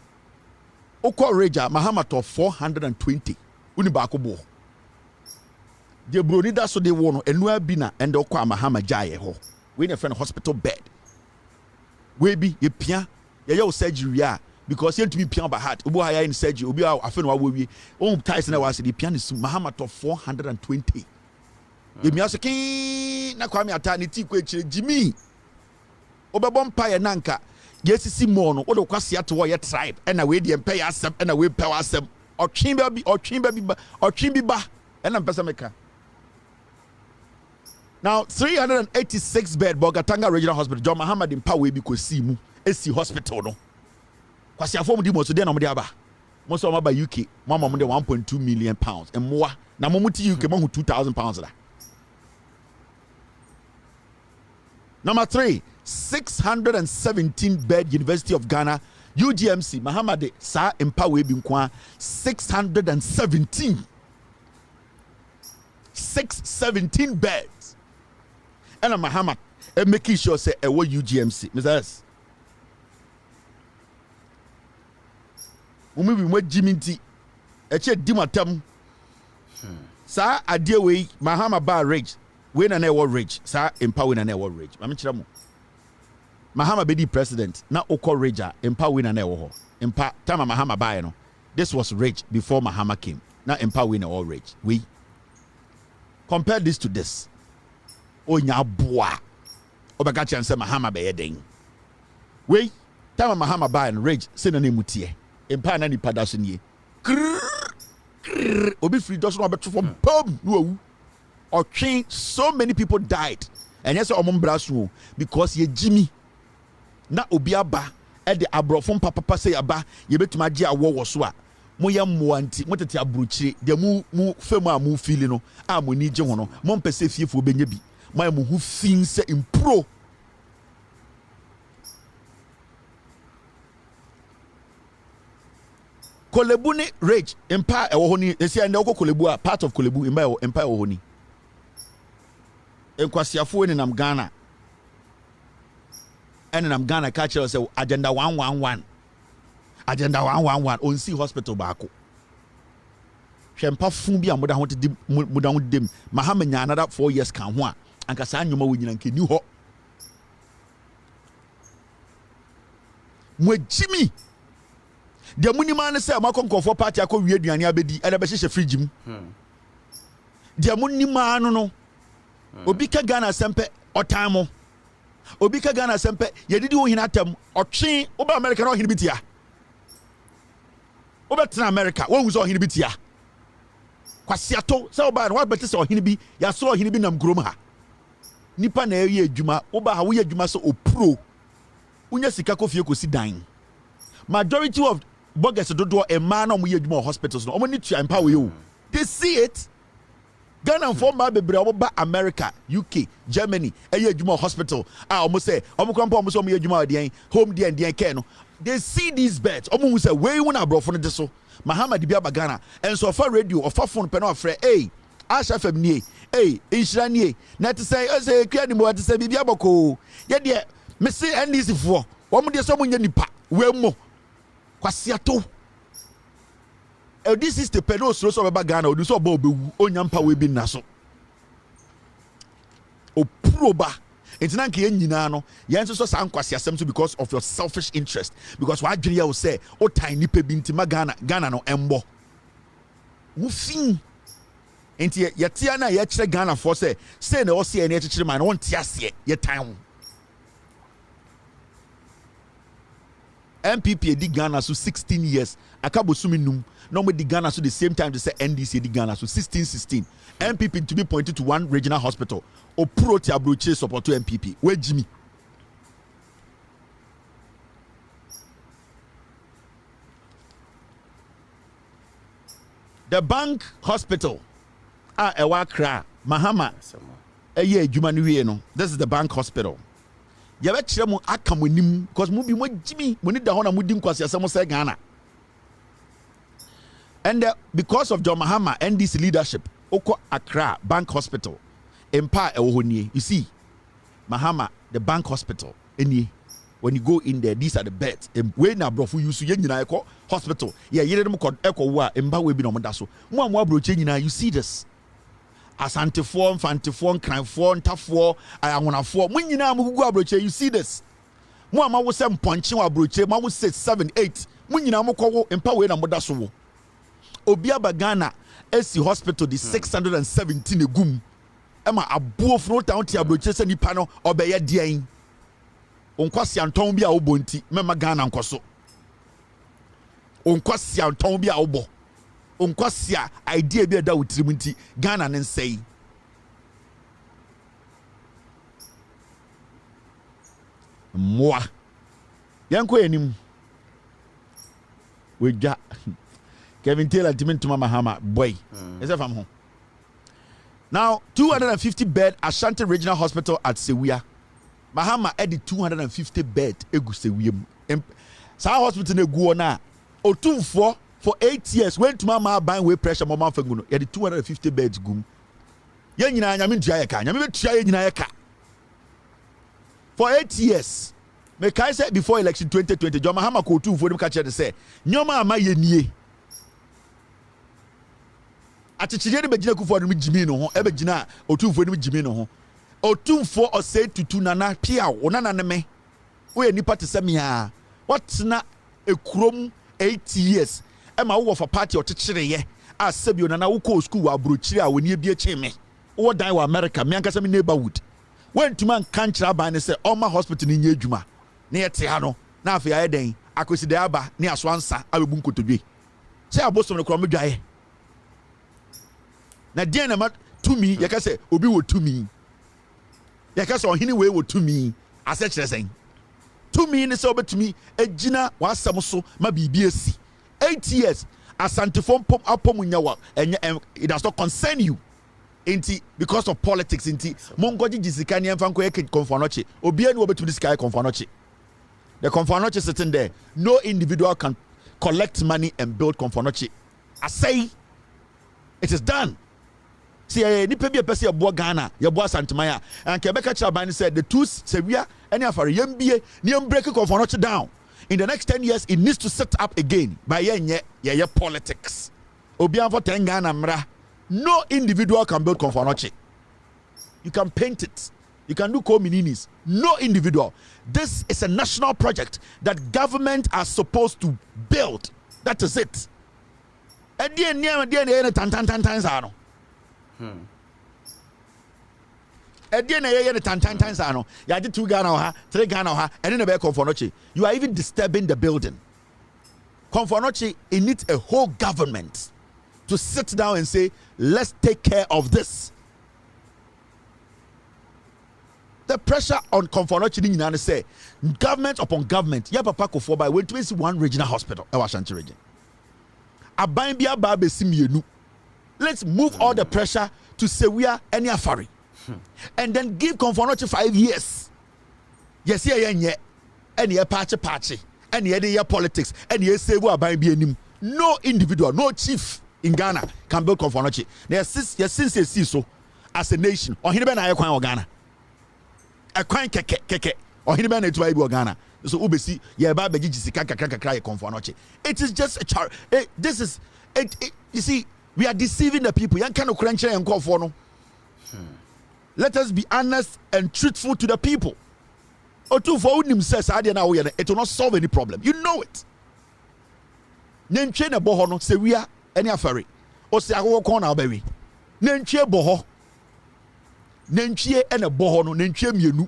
okọ reja Mahama to 420 uni ba akobo de broni da so de wo no enu abi na ende okọ Mahama jaye ho we na friend hospital bed we bi ye pia ye yo surgery a because you to be pia ba heart obo haya in surgery obi afa no wa wi on ties na wa se de pia ne Mahama to 420 Yemi aseki na kwa mi ata ni ti kwechire Jimmy obebom paye nanka yesisi mo no wo kwase ato wo ye tribe na we de empire asem na we pewa asem otwin bi ba na mpesa meka now 386 bed Bogatanga Regional Hospital John Muhammad in Power bi kosi mu esi hospital no kwase afom di mo so de na mo de aba mo so mo ba UK mo mo de 1.2 million pounds and more na mo muti UK mo hu 2,000 pounds da. Number 3, 617 bed University of Ghana UGMC Muhammad sa empower bi nkwa 617 beds and Muhammad making sure say e wo UGMC Mrs. Umi bi mo jiminti e che dimatam sa ade we Muhammad ba rage we na na rage sa empower na na rage ma menkyere mo Mahama be the president na okọ rage empower na na ho empa time Mahama buy no this was rage before Mahama came na empower na all rage we compare this to this onya boa obeka chance Mahama be yeden we time Mahama buy no rage say na na mutie empa na ni pada so nie obi free just no beto from pom no Or so many people died. And yes, brasu because ye Jimmy na obiaba e de abrofon papa say aba ye betuma gie awo woswa moya muanti motete abruchire de mu femu a mu fili no a mo ni gye ho no mo mpese fiefo benya bi mo mu hu fin se impro Kolebu ni rage empire e wo ho ni esi ande okọ Kolebu a part of Kolebu empire wo ho ni enkwasiafo ni nam Ghana nam Ghana catch us say agenda 111 on see hospital baako hwempa fun bi amoda ho te muda ho dem Mahama nya another 4 years kan ho a anka saa nyoma wo nyina nke ni ho mo Jimmy de munima ne say makonkofo party akọ wie aduane abedi e da be hye fridge mu de munima no obi ka Ghana sempe otamo obi ka Ghana sempe yedidi wo hina atam otwe oba America no hina bitia oba tena America wo hu so hina bitia kwasiato se oba no wa beti se hina bi ya so hina bi nam grom ha nipa na eyi adwuma oba ha wo ye adwuma so opro unya sika kofie kosi dan majority of bogus dodo e man no mo ye adwuma hospitals no omo ni tua empower you they see it Ghana for my baby oba America UK Germany eye adwuma hospital omo say omo krampa omo say omo ye adwuma den home den care no they see these beds omo hu say we won abrofo no de so Mahama di bia Ghana and so for radio or for phone pe no afre Asha fam nie inshira nie na te say say kra ni mo te say bibia boko ye de me say NDC for omo de so omo nya nipa Wemo kwasiato. This is the pedo so so baba Ghana odu so ba obewu onyampa we bi naso. Oproba entina nke nyina no yen so san kwasiasem so because of your selfish interest, because wa adwene ya wo say o tiny pe bi ntima Ghana no embo. Wo fin enti yetia na ye kire Ghana for say na o say na ye kire man no ntia ase ye tan. NPP di Ghana so 16 years. Akabo suminum. No me di Ghana so the same time to say NDC di Ghana so 16. NPP to be pointed to one regional hospital. O pro ti abroche support to NPP. Where Jimmy? The bank hospital. Ewa Kra Mahama. Juma no. This is the bank hospital. Ya be kire mu aka mo nim because mu bi mo Jimmy mo ni da ho na mo di nkwasi asem say Ghana. And because of John Mahama and this leadership, Oko Accra Bank Hospital, Empire Ewohoni. You see, Mahama, the bank hospital. When you go in there, these are the beds. When na brofu use yena eko hospital. Yeah, yere dem ko eko wa emba we bi no moda so. Mo abroche nyina, you see this. Asantefo, Mfantefo, Kranfo, Ntafo, Ayawonafo. Mo nyina mo gugu abroche, you see this. Mo ama wo se mponche wa abroche, mo wo say 7 8. Mo nyina mo ko empa we na moda so wo. Obiaba Ghana AC hospital the 617 egum ema abuo fro town ti abroche se nipa no obeye dian onkwasi anton bia obonti mema Ghana nkoso onkwasi anton bia obo onkwasi idea bia da wutirim nti Ghana ne nsei moa yanko enim weja Kevin Taylor Timintuma Mahama boy. Is from home. Now 250 bed Ashanti Regional Hospital at Sewia. Mahama added 250 bed egu Sewia. Sa hospital ne go na otumfo for 8 years when to mama buying way pressure mama fanguno. He had 250 beds gum. Ye nyina nyame ntua ye ka. Nyame betua ye nyina ye ka. For 8 years. Make I say before election 2020 John Mahama ko otumfo dem ka chere say nyoma ama ye nie. Atichire be gina kufo no jimi no ho e be gina otumfo no jimi no ho otumfo o say tutu nana pia wona nane me wo ye nipa te se me a what na ekrom 8 years e ma wo for party o tichire ye a sebio nana wo ko school wa brochire a woni bia che me wo dan wa America me anka se me neighborhood when tuma kan kira ban ne se Oma hospital ni nya adwuma na ye te ha no na afi aye den akoside aba ne aso ansa abebu nkotodwe se abosom ne kro me dwaye na dia na to me you can say obi wo to me you can say ohini we wo to me ase kire sen to me ne say obi to me agina wasam so ma bibi asi 8 years asantefo pom apom nyawa it does not concern you enti because of politics enti mongoji jisika ne emfa nko yake konfanoche obi ani obetu this guy konfanoche the konfanoche sitting there no individual can collect money and build konfanoche I say it is done. See, nipa bi pese ye bo Ghana, ye bo Santimaya, and Quebec Chaban said the two Sevilla any of our yembie, ni break Konfonoche down. In the next 10 years, it needs to set up again by ye politics. Obian for 10 Ghana mra. No individual can build Konfonoche. You can paint it. You can do co-mininis. No individual. This is a national project that government are supposed to build. That is it. And then tan. Again, I tantan ano. Ya did 2 Ghana ha, 3 Ghana ha, and then a Konfonoche. You are even disturbing the building. Konfonoche, it needs a whole government to sit down and say, let's take care of this. The pressure on Konfonoche in say, government upon government. Ya papa ko for by when to see one regional hospital, Ashanti region. Aban bia ba be simienu. Let's move all the pressure to Sewia and Afari. And then give Konfonoche 5 years. Yes, yeah. And ye patchy. And ye politics. And ye say we by be no individual, no chief in Ghana can build Konfonoche. Since they see so as a nation, or he been a Ghana. A coin keke or he been a Ghana. so ubesi ye ba beji sika kakra ye konfonoche. It is just a this is it, you see, we are deceiving the people. Yan kanu krenche en konfono. Let us be honest and truthful to the people. Otu for unim says it will not solve any problem. You know it. Nentwe na boho no se wia any afare. O se awo kon na obawi. Nentwe boho. Nentwe ene boho no nentwe mienu.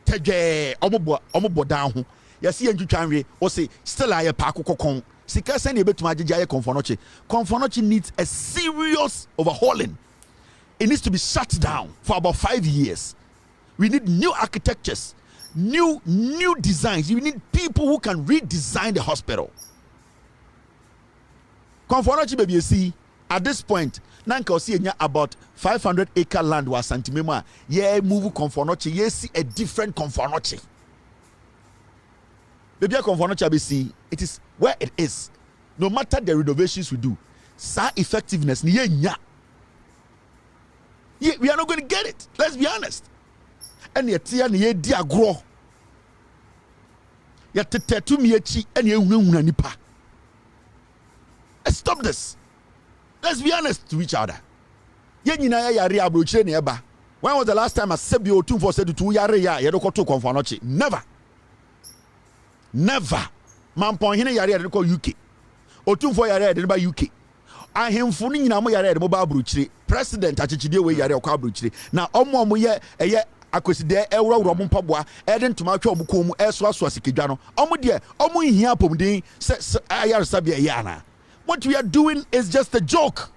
Teje omobo down ho. Yesi entwitwanwe o se still aye pa akokokon. Sika send ebetuma agege aye konfonoche. Konfonoche needs a serious overhauling. It needs to be shut down for about 5 years. We need new architectures, new designs. You need people who can redesign the hospital. Konfonochi baby, you see, at this point, nanka see about 500-acre land was Santimema. Yeah, move Konfonochi. Yeah, see a different Konfonochi. Baby, Konfonochi baby, see, it is where it is. No matter the renovations we do, sa effectiveness nya. Yeah, we are not going to get it. Let's be honest. And yet, ye dia grow. Yet, tetu miyechi and ye nipa. Let's stop this. Let's be honest to each other. Ye nina ya yari abrochire ne eba. When was the last time I said you two for said to yare ya ye doko to konfonochi? Never. Never. Mampon hine yare ya doko UK. Otum for yare ya deba UK. Ahemfo ni nyina mo yare de mo ba abrochire. President achichide we yare okwa abrochire. Na omo ye eye akweside ewuro mo mpaboa eden tuma atwa obuko mu eso aso asikidwa no. Omo de omo nhia pomden se ayare sabia ye ana. What we are doing is just a joke.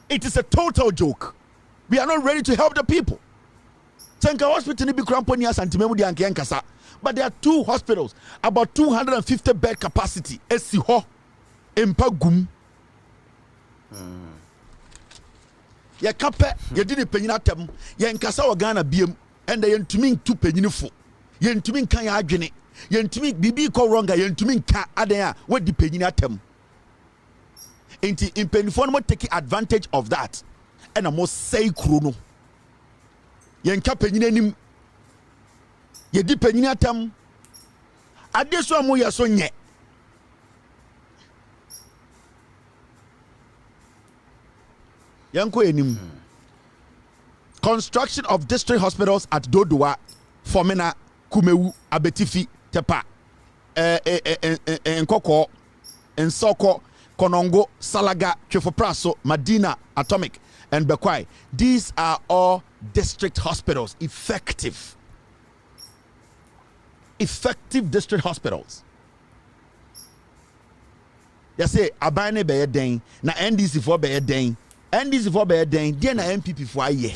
It is a total joke. We are not ready to help the people. Tenka Hospital ni bi kramponi asantimemu di anke nkasa. But there are 2 hospitals, about 250 bed capacity. Esi ho empagum. Ye kape ye di penyina tem ye nkasa wa Ghana biem enda ye ntumi ntu penyini fo. Ye ntumi nkan ya adwene. Ye ntumi bibi ko wronga ye ntumi nka aden a we di penyina tem. Enti impenifo no take advantage of that. And amo say kuro no. Ye nka penyina nim. Ye di penyina tem. Ade so amo ye so nye. Yanko enim. Construction of district hospitals at Dodowa, Fomena, Kumewu, Abetifi, Tepa, Nkoko, Nsoko, Konongo, Salaga, Chefopraso, Madina, Atomic, and Bekwai. These are all district hospitals, effective district hospitals. You say, Abane be den, na NDC for be den. NDC for be den, then na NPP for a year.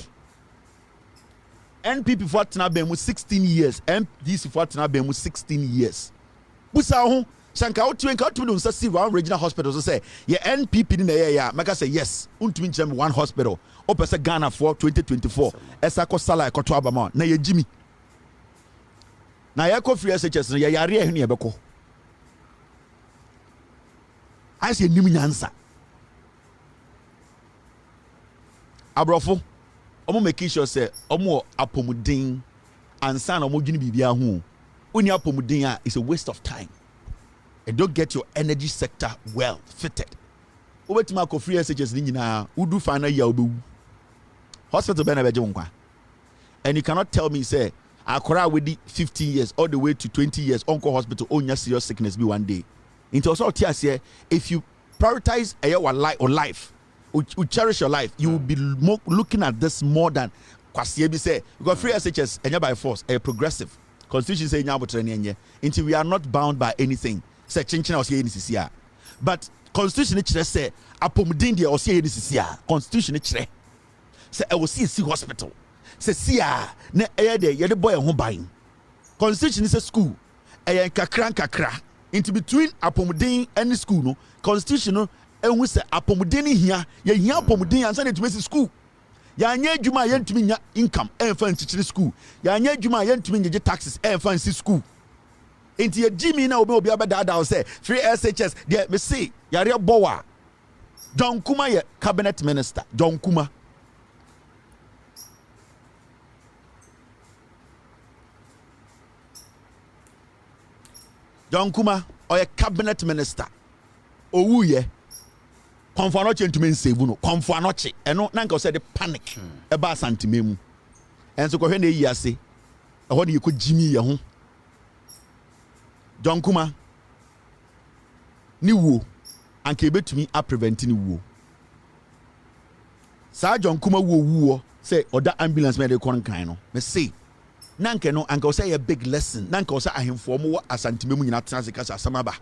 NPP for tena be mu 16 years. NDC for tena be mu 16 years. Busa ho, sanka o tuen ka o tumi say one regional hospital so say, ye NPP ni na ya, maka say yes, untumi nkyem one hospital. O pese Ghana for 2024. Esa ko sala ko to abama na ye jimi. Na ye ko free SHS no ye yare ehnu ye beko. I say nim nyansa. Abrofo omo make sure say omo apomudin ansa na omo dwini bibia ho. Oni apomudin a is a waste of time. And don't get your energy sector well fitted. Obetima ko free SHS ni nyina udu final year obewu. Hospital be na beje nkwa. And you cannot tell me say akora with 15 years all the way to 20 years onko hospital onya serious sickness be one day. Into also here, if you prioritize your life, you cherish your life, you will be looking at this more than Kwasiebi say. Because free SHS and by force, a progressive constitution say until we are not bound by anything. Say chinchina or say but constitution say apomudin or say constitution say I will see hospital. Say na the boy home buying. Constitution is a school. Kakra. Into between apomudin and the school no constitution no and we say apomudin here ye hia apomudin and send it to school ya anya adwuma ya ntumi nya income and fan teacher school ya anya adwuma ya ntumi nya taxes and fan school into ye jimi na obi abada say free SHS there me say yare bowa John Kuma ye cabinet minister John Kuma. John Kuma or a cabinet minister. Oh yeah. Konfanoche ntumi save no. Konfanoche. Eno nanka say the panic eba santimemu. Enso ko hwe na yi ase. Ehɔ de yeko jimi ye ho. John Kuma ni wo anka ebetumi a prevent ni wo. Sa John Kuma wo say oda ambulance me de kon kan no. Me say nanka no anka say a big lesson. Nanka say ahemfo mo asantimemu nyina tena se kasa samaba.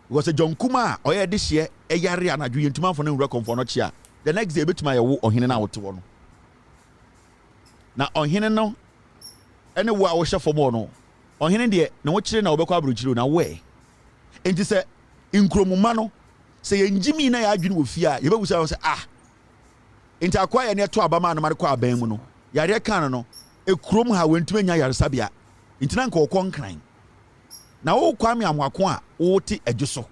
Because John Kuma or ya this year a yari anadwo yentuma for no record for no chia. The next day betuma ye wo ohene na wote wo no. Na ohene no ene wo a wo hye for no. Ohene de na wo kire na wo bekọ abrochiro na we. Enti se inkromuma no se ye njimi na ya adwene wo fie a ye bebusa wo se enti akwa ye ne to abama na mare kwa aban mu no. Yare kan no ekrom ha wentuma nya yare sabia. Enti na nka wo konkran. Na wo kwame amwako a wo te adwo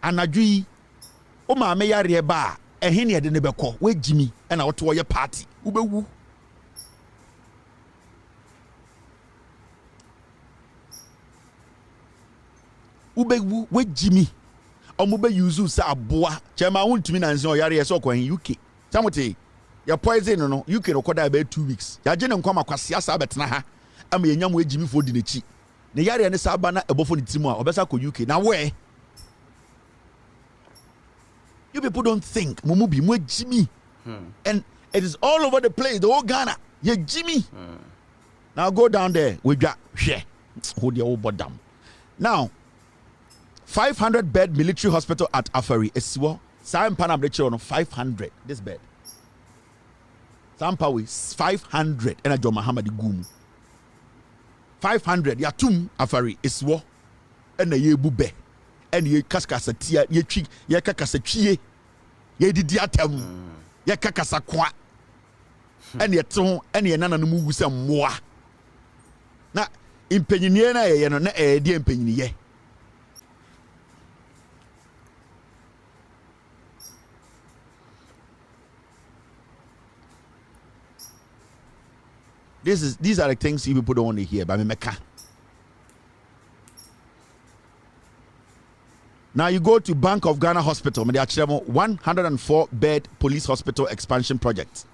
anadwo yi o ma me yare ba ehe ne de ne bekọ we jimi e na wo to ye party wo bewu we jimi omo be use sa aboa chema wontumi na nse o yare so kwan UK samote ya poison no UK no koda be 2 weeks ya je ne nkwa makwase asa betena ha ama yenya mo ejimi fo di nechi ne yare ne sa ba na ebofo ne tirimu a obesa ko UK na where you people don't think mumu bi mo jimi and it is all over the place the whole Ghana ye jimi now go down there we dwa hwe ho de wo bodam now 500 bed military hospital at Afari esiwo sa mpa na breche no 500 this bed sampa we 500 ena Jo Muhammad gum 500 ya tum Afari esiwo ena ye bube ena ye kaskasa tia ye twi ye kakasa twie ye didi atam ye kakasa kwa ena ye to ena ye nana no mu wusa mmoa na impenyinie na ye no na di impenyiniye. These are the things you people don't want to hear, but Meka. Now you go to Bank of Ghana Hospital, 104 bed police hospital expansion project.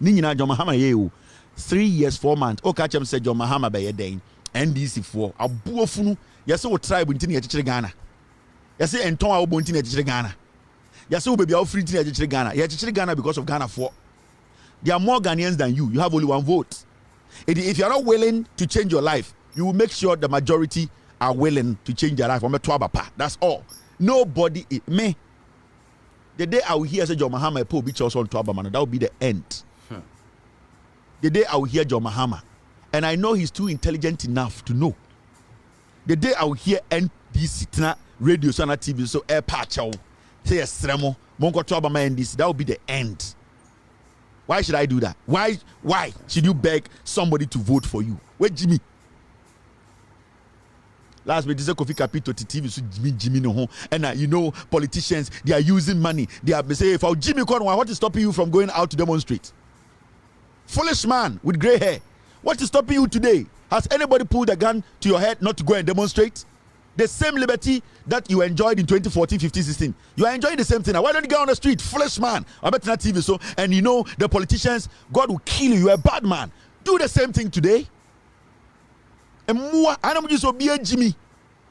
Ninyina John Mahama yeu 3 years 4 months. O catch him say John Mahama be yeden NDC 4. Abuofunu yese wo tribe ntini ye kikire Ghana. Yese enton a wo ntini ye kikire Ghana. Yese wo baby a wo free ntini ye kikire Ghana. Ye kikire Ghana because of Ghana 4. There are more Ghanaians than you. You have only 1 vote. If you are not willing to change your life, you will make sure the majority are willing to change their life. That's all. Nobody, me. The day I will hear say John Mahama Paul Beach also on Tuabamana, that will be the end. The day I will hear John Mahama, and I know he's too intelligent enough to know. The day I will hear NDC radio, so TV, so air patch, say a stremo, Monko Tuabama NDC, that will be the end. Why should I do that? Why should you beg somebody to vote for you? Where Jimmy? Last week, this Kofi Kapito to TV, so Jimmy no home. And you know, politicians, they are using money. They are saying, if Jimmy Conway, what is stopping you from going out to demonstrate? Foolish man with gray hair. What is stopping you today? Has anybody pulled a gun to your head not to go and demonstrate? The same liberty that you enjoyed in 2014, 15, 16. You are enjoying the same thing. Now, why don't you go on the street? Foolish man. I bet not TV so. And you know, the politicians, God will kill you. You're a bad man. Do the same thing today. And more, I don't just be a Jimmy.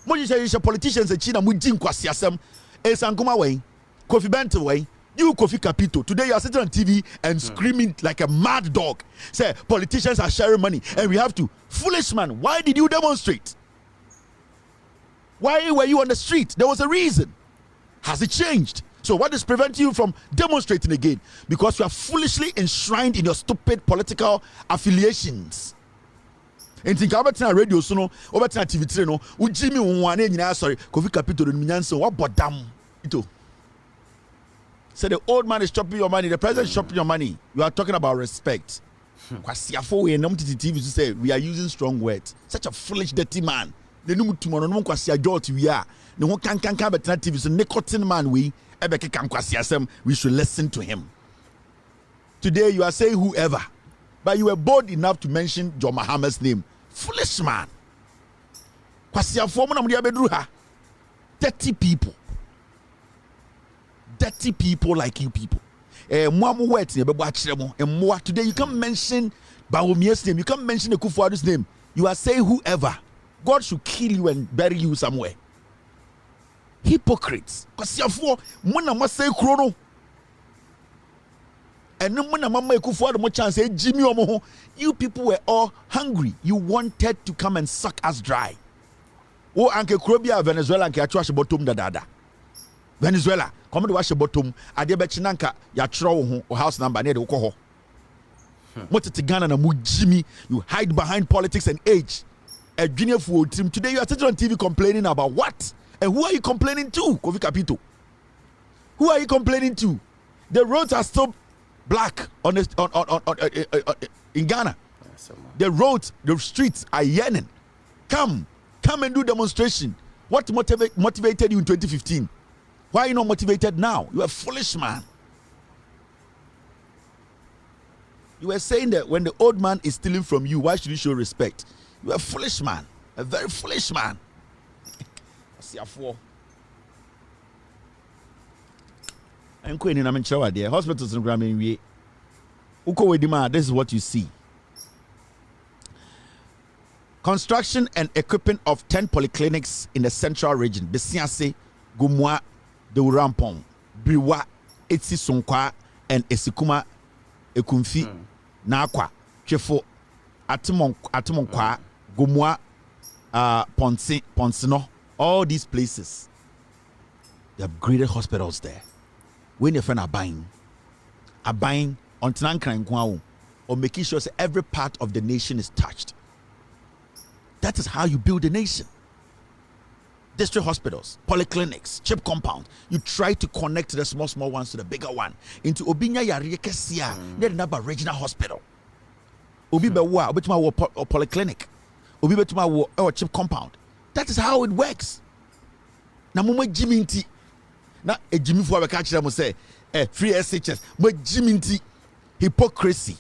More you say politicians in China, Mujin Kwasiasem, Esankuma way, Kofi Bento way, you Kofi Kapito. Today you are sitting on TV and screaming like a mad dog. Say, politicians are sharing money and we have to. Foolish man, why did you demonstrate? Why were you on the street? There was a reason. Has it changed? So what is preventing you from demonstrating again? Because you are foolishly enshrined in your stupid political affiliations. And think about radio so no, over TV no, Ujimi unwane nyina sorry, Kofi Kapito no nyanso what bodam ito. So the old man is chopping your money, the president is chopping your money. You are talking about respect. Kwasiafo we no TV to say we are using strong words. Such a foolish dirty man. The new tomorrow no kwasi ajot we are. No one can betna TV so nicotine man we ebeke kan kwasi asem we should listen to him. Today you are saying whoever, but you were bold enough to mention John Mahama's name. Foolish man. kwasiafo mo na mo dia beduru ha. Dirty people like you people. Mwamu wet ne bebo akire mo. Mwa today you can't mention Bawumia's name, you can't mention Akufo-Addo's name. You are saying whoever. God should kill you and bury you somewhere. Hypocrites. Kwasiafo mo na mo say kro no. And no man mama Akufo-Addo mo chance Jimmy omo. You people were all hungry. You wanted to come and suck us dry. Oh, anke Krobia Venezuela anke atwa bottom da. Venezuela, come to wash bottom. Ade be chinanka ya tro ho o house number near the ho. Motete Ghana na mu Jimmy, you hide behind politics and age. A junior food team today you are sitting on TV complaining about what? And who are you complaining to? Kofi Kapito. Who are you complaining to? The roads are still black in Ghana. The roads, the streets are yearning. Come and do demonstration. What motivated you in 2015? Why are you not motivated now? You are a foolish man. You were saying that when the old man is stealing from you, why should you show respect? You are a foolish man. A very foolish man. I'm going in there. Hospitals in Grammy. This is what you see. Construction and equipping of 10 polyclinics in the central region. Besiase, Gumwa, Deurampong, Briwa, Etsi Sonkwa, and Esikuma, Ekumfi, Nakwa, Chefo, Atimonkwa, Gumwa, Ponsino, all these places. They upgraded hospitals there. When your friend are buying on Tinankra or making sure that every part of the nation is touched. That is how you build a nation. District hospitals, polyclinics, chip compounds. You try to connect the small ones to the bigger one. Into Obinya Yari Kesia, they have a regional hospital. Obi Bewa, Obituma polyclinic. Obi Betuma or chip compound. That is how it works. Na mume Jiminti. Na a Jimmy for a catch them say, free SHS, but Jiminti hypocrisy.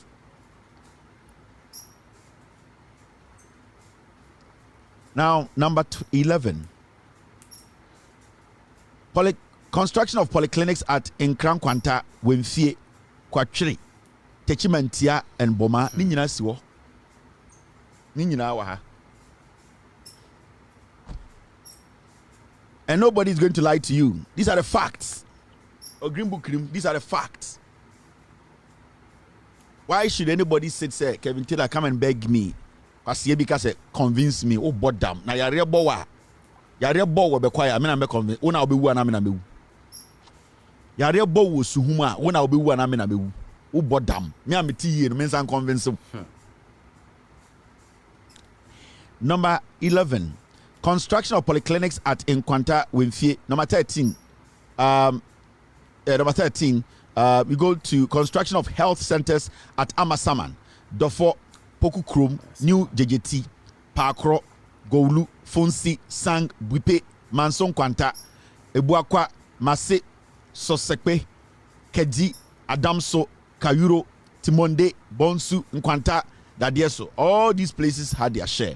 Now, number 11. Construction of polyclinics at Nkrankwanta, Wemfie, Kwachiri, Techimantia, and Boma, Ninyina Siwo. Ninyina Waha. And nobody is going to lie to you. These are the facts. Or Green Book Cream, these are the facts. Why should anybody say, Kevin Taylor, come and beg me? Because convince me, oh, Boadu. Now, you're a boa. You're a boa, be quiet. I mean, I'm convinced. When I'll be one, I'm in a bew. You're a boa, Suhuma. When I'll be one, I'm in a bew. Oh, Boadu. Me, I'm a tea, and means I'm convinced. Number 11. Construction of polyclinics at Nkwanta Wemfie. Number 13. Number 13. We go to construction of health centers at Amasaman, Dofo, Poku Krum, New JJT, Pakro, Goulu, Fonsi, Sang, Buipe, Manson Kwanta, Ebuakwa, Mase, Sosekpe, Keji, Adamso, Kayuro, Timonde, Bonsu, Nkwanta, Dadieso. All these places had their share.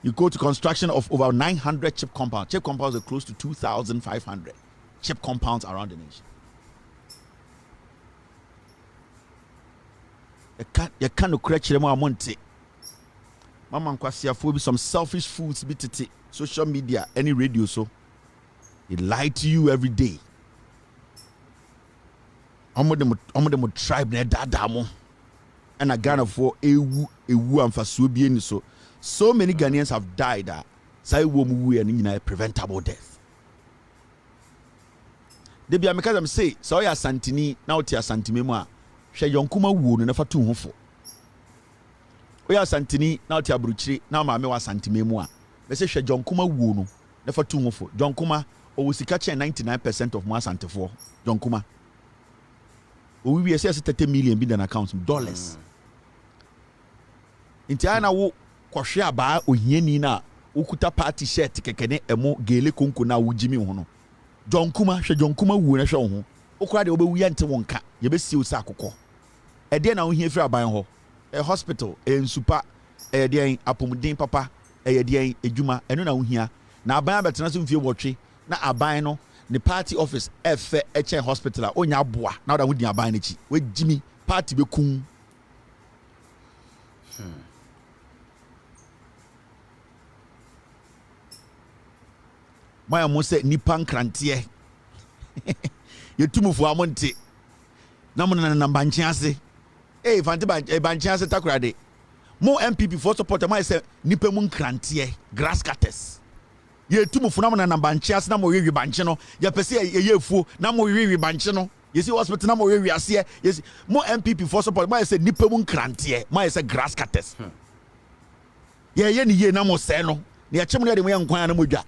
You go to construction of over 900 chip compounds. Chip compounds are close to 2,500 chip compounds around the nation. You can't create them more money. Mama Kwasiafo be some selfish fools bitty social media, any radio so. They lie to you every day. Them tribe ne dadamo. And a Ghana for ewu and fasubi so. So many Ghanaians have died that say womu and preventable death. They be because I'm say so ya santini now tia santimemo. She yonkuma wu no nefa tu hofo. Oya santini na oti abruchiri na ma me wa santimemu a. Be say hwe yonkuma wu no nefa tu hofo. Yonkuma o sika che 99% of mo asantefo. Yonkuma. O we say 30 million bi na account dollars. Inti ana wo kwhwe aba ohiani na ukuta party shirt kekene emo gele konko na wo jimi ho no. Yonkuma hwe yonkuma wu na hwe ho. Okura de obewu ya nte wonka ye be si osa akokɔ ɛdeɛ na wo hia firi aban hɔ hospital nsupa ɛdeɛ apomuden papa ɛyɛ edwuma ɛno na wohia na aban abɛtena so mfie wɔtwe na aban no ne party office ɛfɛ ɛkyɛn hospital a onya aboa na wada wodi aban no akyi wagimi party bekum Maya mo sɛ nipa nkranteɛ yɛtumufo amonte na mo na bankye ase fante bankye ase takorade mo MPP for support ma sɛ nipa mu nkranteɛ grass cutters yɛtumufo na mo na bankye ase na mo wewi bankye no yɛpɛsɛ yɛyɛfuo na mo wewi bankye no yɛsi hospital na mo wewi aseɛ yɛsi mo MPP for support ma sɛ nipa mu nkranteɛ ma sɛ grass cutters yɛyɛ ne yie na mo sɛ no na yɛkyem no yɛde mo yɛ nkwan na mo dwa